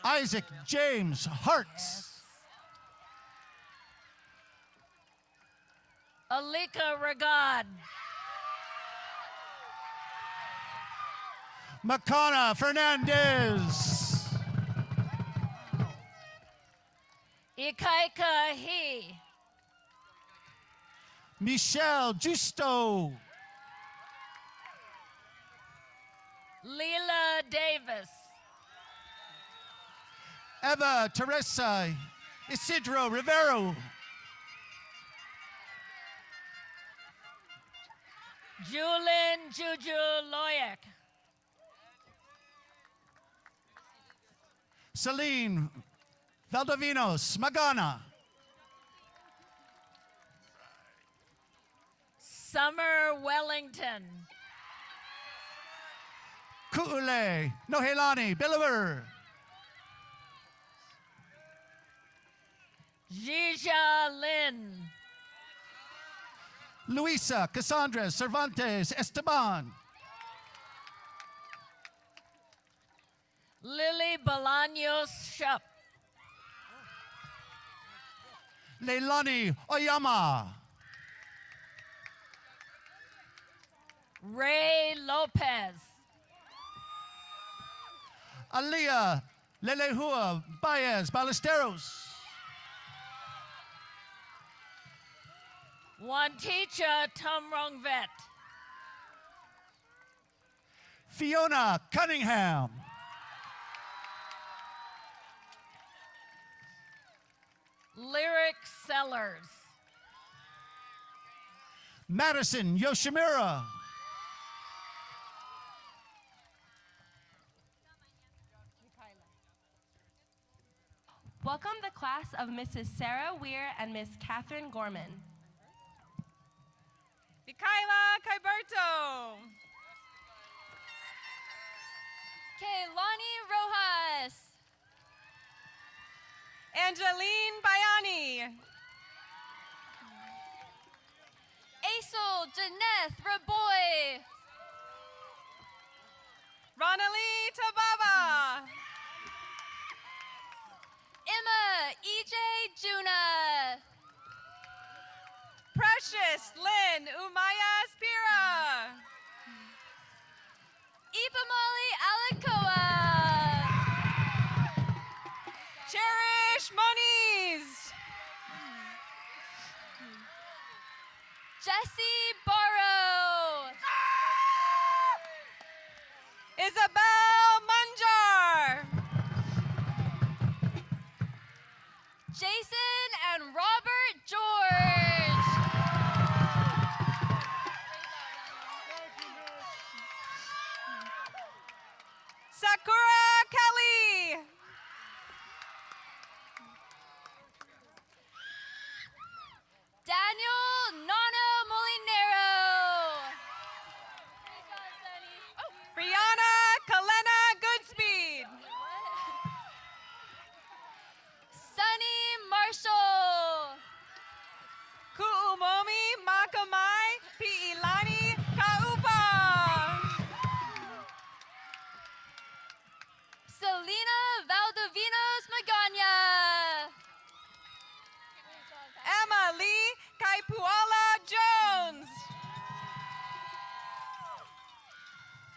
Isaac James Hartz. Alika Regad. Makana Fernandez. Ikaika He. Michelle Justo. Leela Davis. Eva Teresa Isidro Rivero. Julin Juju Loyak. Celine Valdovinos Magana. Summer Wellington. Ku'ule Nohelani Biliver. Jija Lin. Luisa Cassandra Cervantes Esteban. Lily Bolaños Shup. Leilani Oyama. Ray Lopez. Aliyah Lelehua Baez Ballesteros. Wanticha Tumrongvet. Fiona Cunningham. Lyric Sellers. Madison Yoshimura. Welcome the class of Mrs. Sarah Weir and Miss Catherine Gorman. Mikaela Kyberto. Kaylani Rojas. Angeline Bayani. Aisel Janeth Raboy. Ronalie Tababa. Emma EJ Juna. Precious Lynn Umaya Spira. Ipamali Alakoa. Cherish Moniz. Jessie Barrow. Isabel Manjar. Jason and Robert George. Sakura Kelly. Daniel Nana Molinero. Brianna Kalena Goodspeed. Sunny Marshall. Kuumomi Makamai Piilani Kaupa. Selena Valdovinos Magana. Emma Lee Kaipuala Jones.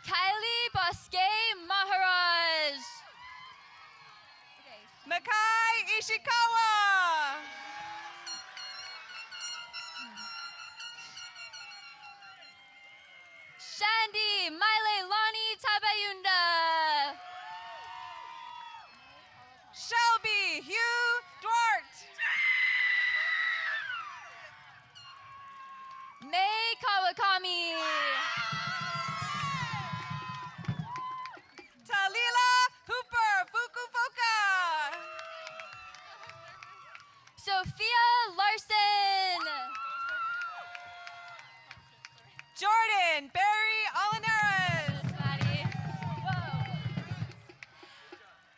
Kylie Bosque Maharaj. Makai Ishikawa. Shandy Mailelani Tabayunda. Shelby Hugh Duarte. May Kawakami. Talila Hooper Fukufoka. Sophia Larson. Jordan Barry Olinares.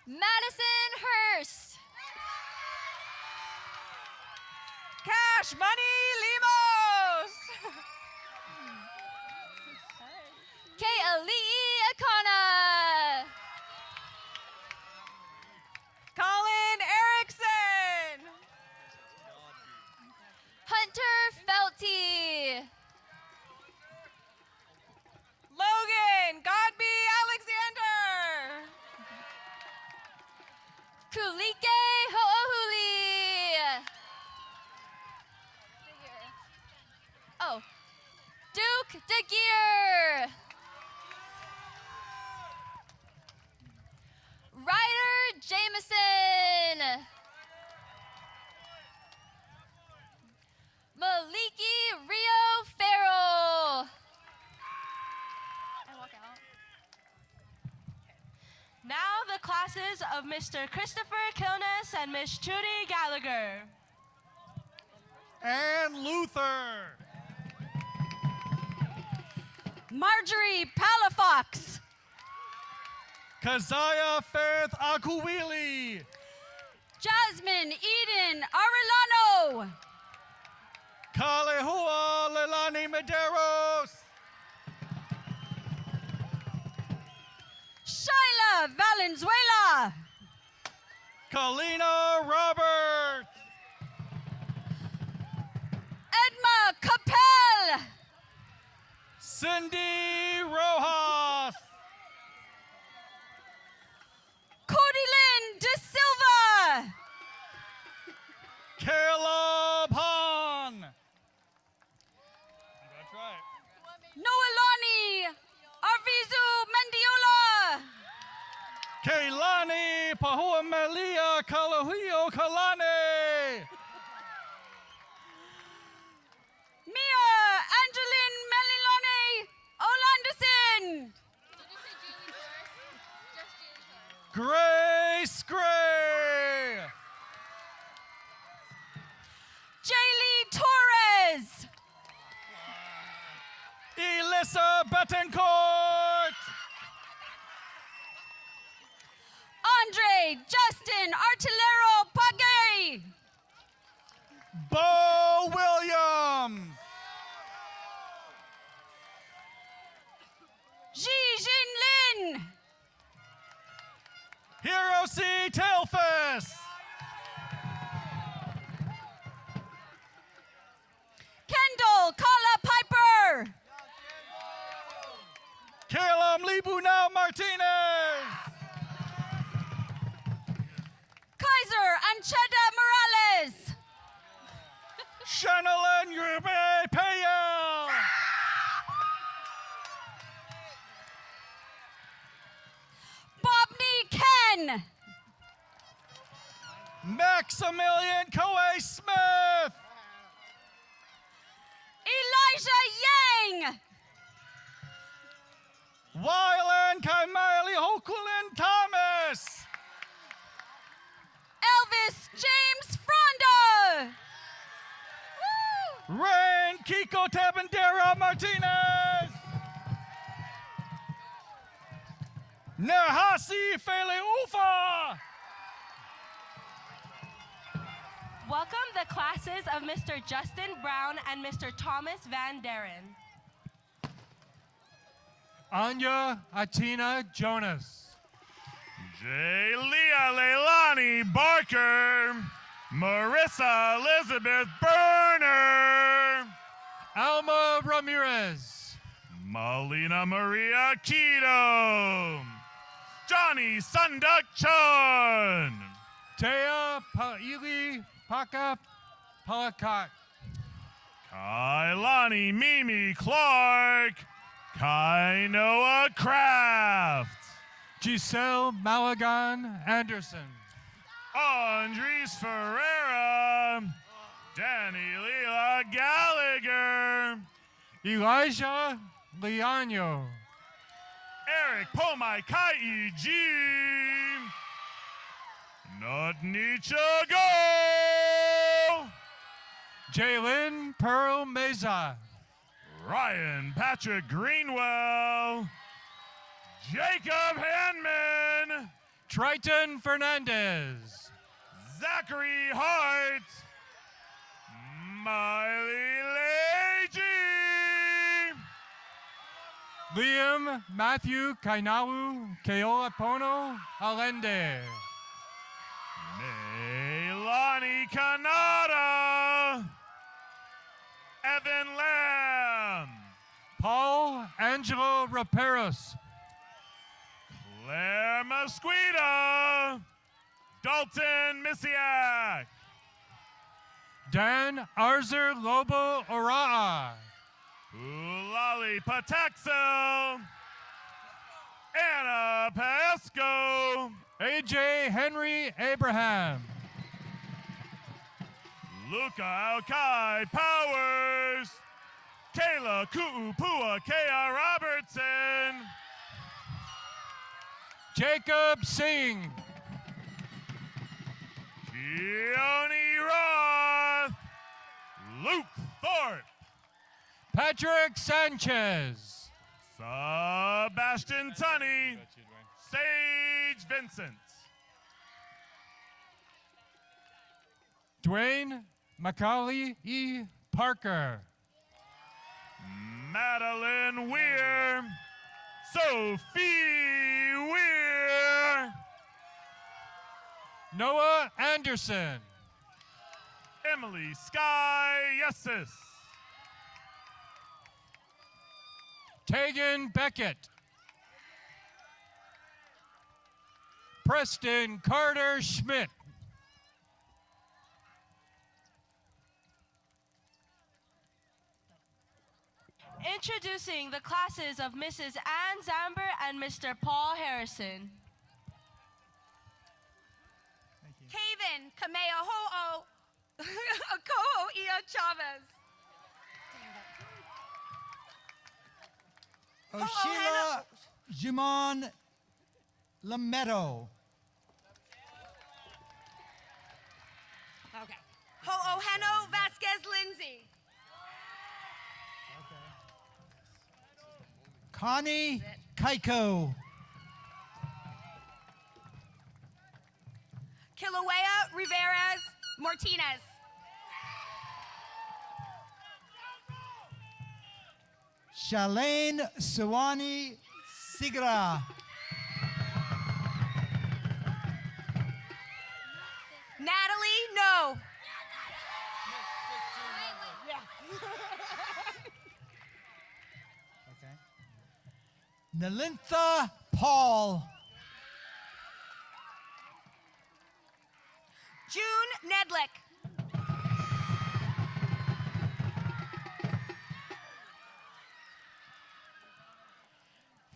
Madison Hurst. Cash Money Limos. Kay Ali'i Akana. Colin Erickson. Hunter Felty. Logan Godby Alexander. Kulike Ho'ohuli. Oh, Duke DeGear. Ryder Jameson. Maliki Rio Farrell. Now the classes of Mr. Christopher Kilness and Miss Judy Gallagher. And Luther. Marjorie Palafox. Kazaya Faith Akuwili. Jasmine Eden Arellano. Kalehua Lelani Medeiros. Shyla Valenzuela. Kalina Roberts. Edma Capel. Cindy Rojas. Codylyn De Silva. Caleb Hahn. That's right. Noelani Arvizu Mendiola. Kailani Pahua Melia Kalahio Kalane. Mia Angeline Melilone Olanderson. Grace Gray. Jaylee Torres. Elissa Betancourt. Justin Artillero Pagay. Bo Williams. Ji Jin Lin. Hero C. Telfus. Kendall Kala Piper. Caleb Libunau Martinez. Kaiser Ancheta Morales. Shannon Yube Payel. Bobney Ken. Maximilian Coe Smith. Elijah Yang. Wyland Kaimali Hokulin Thomas. Elvis James Fronda. Rain Kiko Tabandera Martinez. Nahasi Fele Ufa. Welcome the classes of Mr. Justin Brown and Mr. Thomas Van Daren. Anya Atina Jonas. J. Leah Leilani Barker. Marissa Elizabeth Berner. Alma Ramirez. Malina Maria Keto. Johnny Sunduk Chun. Tea Paili Paka Palakat. Kailani Mimi Clark. Kainoa Kraft. Giselle Malagan Anderson. Andres Ferreira. Danny Leela Gallagher. Elijah Liano. Eric Pomai Kai G. Notnicha Go. Jalen Pearl Meza. Ryan Patrick Greenwell. Jacob Hanman. Triton Fernandez. Zachary Hart. Miley Leiji. Liam Matthew Kainawu Keolapono Allende. Meilani Kanata. Evan Lamb. Paul Angelo Raperos. Claire Mosquito. Dalton Misiak. Dan Arzer Lobo Oraa. Ulali Pataxel. Anna Pasco. AJ Henry Abraham. Luca Alkai Powers. Kayla Ku'upua Kea Robertson. Jacob Singh. Keone Roth. Luke Thorpe. Patrick Sanchez. Sebastian Tunney. Sage Vincent. Dwayne Macaulay E. Parker. Madeline Weir. Sophie Weir. Noah Anderson. Emily Sky Yesis. Tegan Beckett. Preston Carter Schmidt. Introducing the classes of Mrs. Ann Zamber and Mr. Paul Harrison. Kaven Kamea Ho'o Akoho Ia Chavez. Oshila Jumon Lametto. Okay. Ho'oheno Vasquez Lindsay. Connie Keiko. Kilauea Riveras Martinez. Shalane Suwani Sigra. Natalie No. Okay. Nalintha Paul. June Nedlick.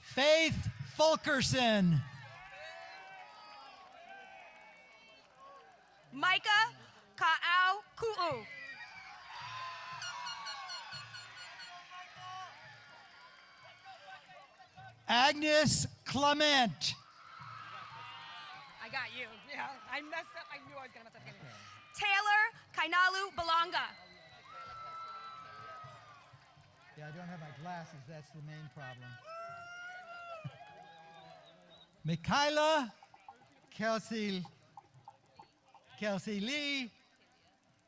Faith Fulkerson. Micah Ka'au Ku'u. Agnes Clement. I got you. Yeah, I messed up. I knew I was going to mess up again. Taylor Kainalu Balanga. Yeah, I don't have my glasses. That's the main problem. Michaela Kelsey Lee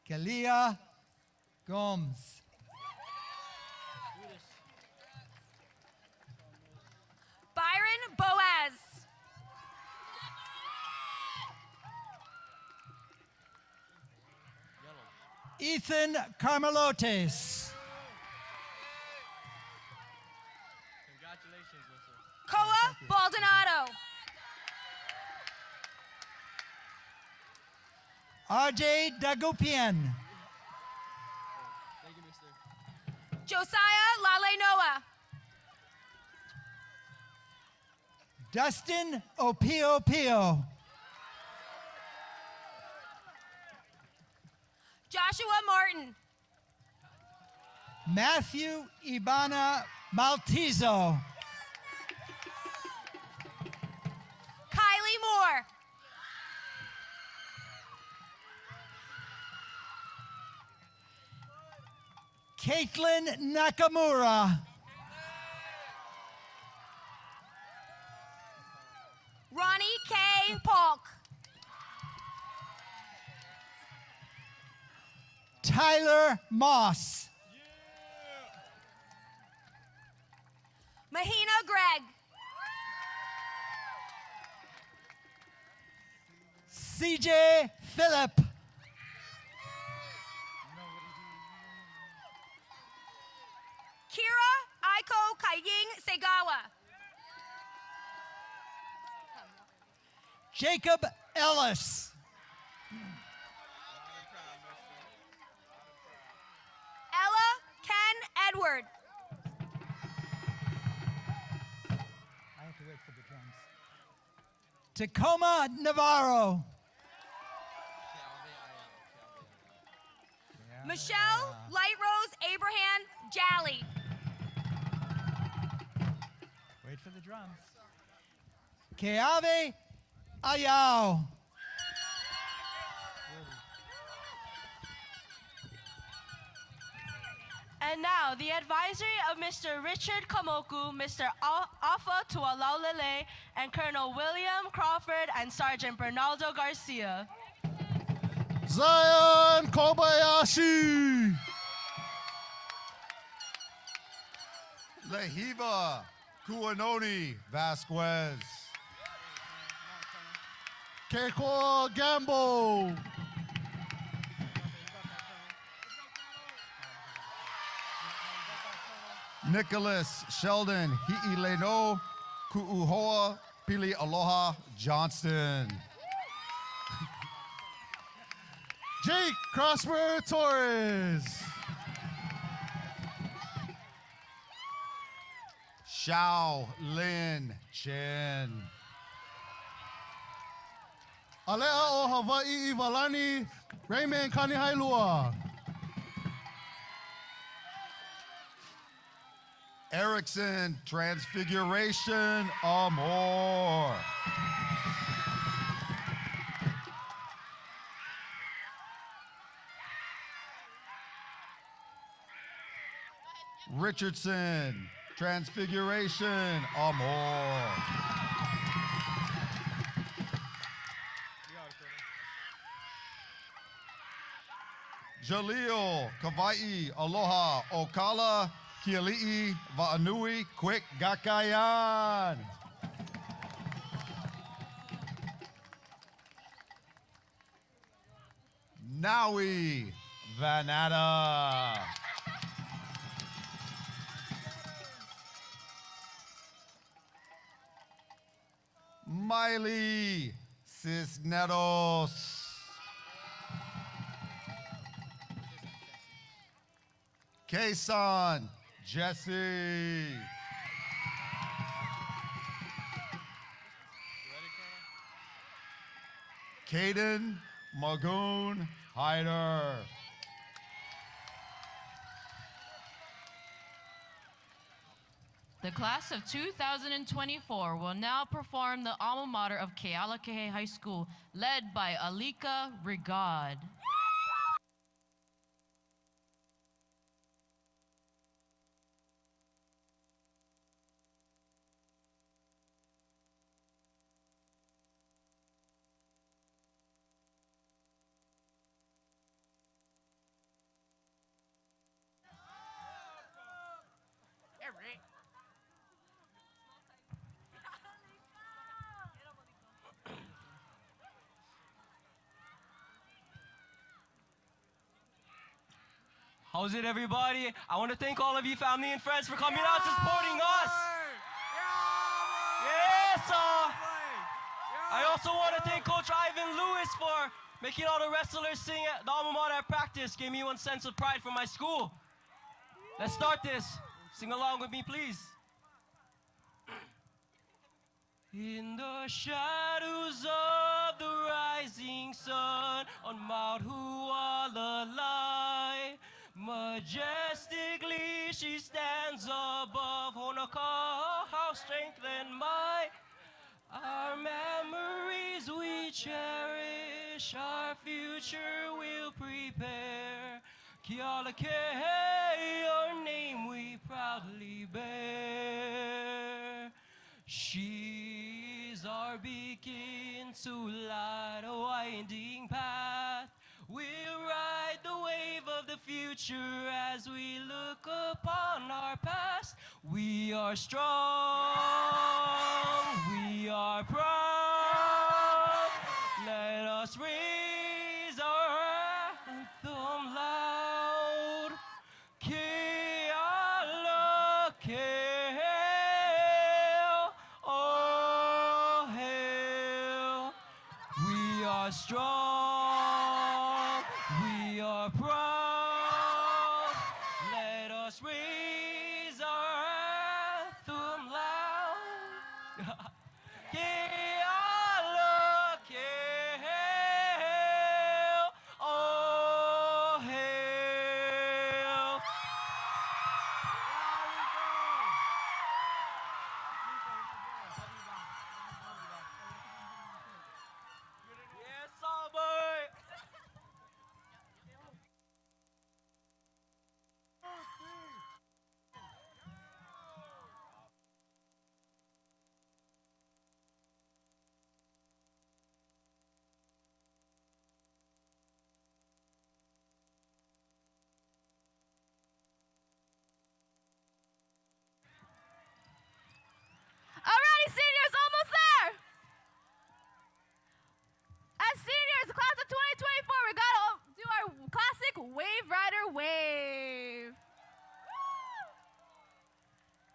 Kalia Gomes. Byron Boaz. Ethan Carmelotes. Congratulations, Mr. Koa Baldonado. RJ Dagupian. Thank you, Mr. Josiah Lale Noah. Dustin Opio Pio. Joshua Martin. Matthew Ibana Maltezo. Kylie Moore. Caitlin Nakamura. Ronnie K. Polk. Tyler Moss. Mahina Gregg. CJ Phillip. Kira Aiko Kaying Segawa. Jacob Ellis. Ella Ken Edward. I have to wait for the drums. Tacoma Navarro. Michelle Light Rose Abraham Jolly. Wait for the drums. Keave Ayao. And now, the advisory of Mr. Richard Kamoku, Mr. Alpha Tualaulele, and Colonel William Crawford and Sergeant Bernardo Garcia. Zion Kobayashi. Lehiva Kuanoni Vasquez. Keiko Gambo. Nicholas Sheldon Hi'ileno Ku'uhoa Pili Aloha Johnston. Jake Prosper Torres. Xiao Lin Chen. Alea o Hawaii Ivalani Raymond Kanihailua. Erickson Transfiguration Amor. Richardson Transfiguration Amor. Jalil, Kawai, Aloha, Okala, Kiali'i, Va'anui, Quick Gakayan. Naui, Vanata. Miley Cisneros. Kason Jesse. Caden Magoon Hyder. The class of 2024 will now perform the alma mater of Kealakehe High School, led by Alika Rigad. How's it, everybody? I want to thank all of you family and friends for coming out and supporting us. Yes, I also want to thank Coach Ivan Lewis for making all the wrestlers sing at the alma mater at practice. Gave me one sense of pride for my school. Let's start this. Sing along with me, please. In the shadows of the rising sun on Mount Hualalai, majestically she stands above Honoka, how strength and might. Our memories we cherish, our future we'll prepare. Kealakehe, your name we proudly bear. She's our beacon to light a winding path. We'll ride the wave of the future as we look upon our past. We are strong, we are proud. Let us raise our anthem loud. Kealakehe, oh hail. We are strong, we are proud. Let us raise our anthem loud. Kealakehe, oh hail. Yes, boy. Alrighty, seniors, almost there. As seniors, the class of 2024, we gotta do our classic Wave Rider wave.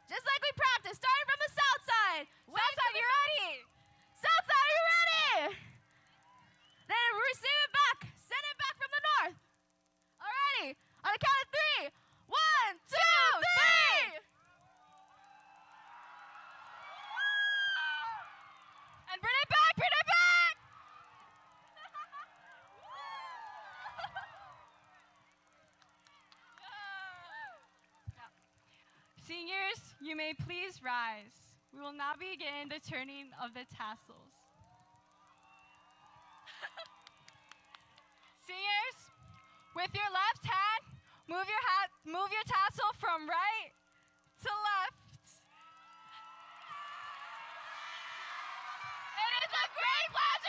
Just like we practiced, starting from the south side. South side, you ready? South side, are you ready? Then receive it back. Send it back from the north. Alrighty, on the count of 3. 1, 2, 3. And bring it back, bring it back! Seniors, you may please rise. We will now begin the turning of the tassels. Seniors, with your left hand, move your tassel from right to left. It is a great pleasure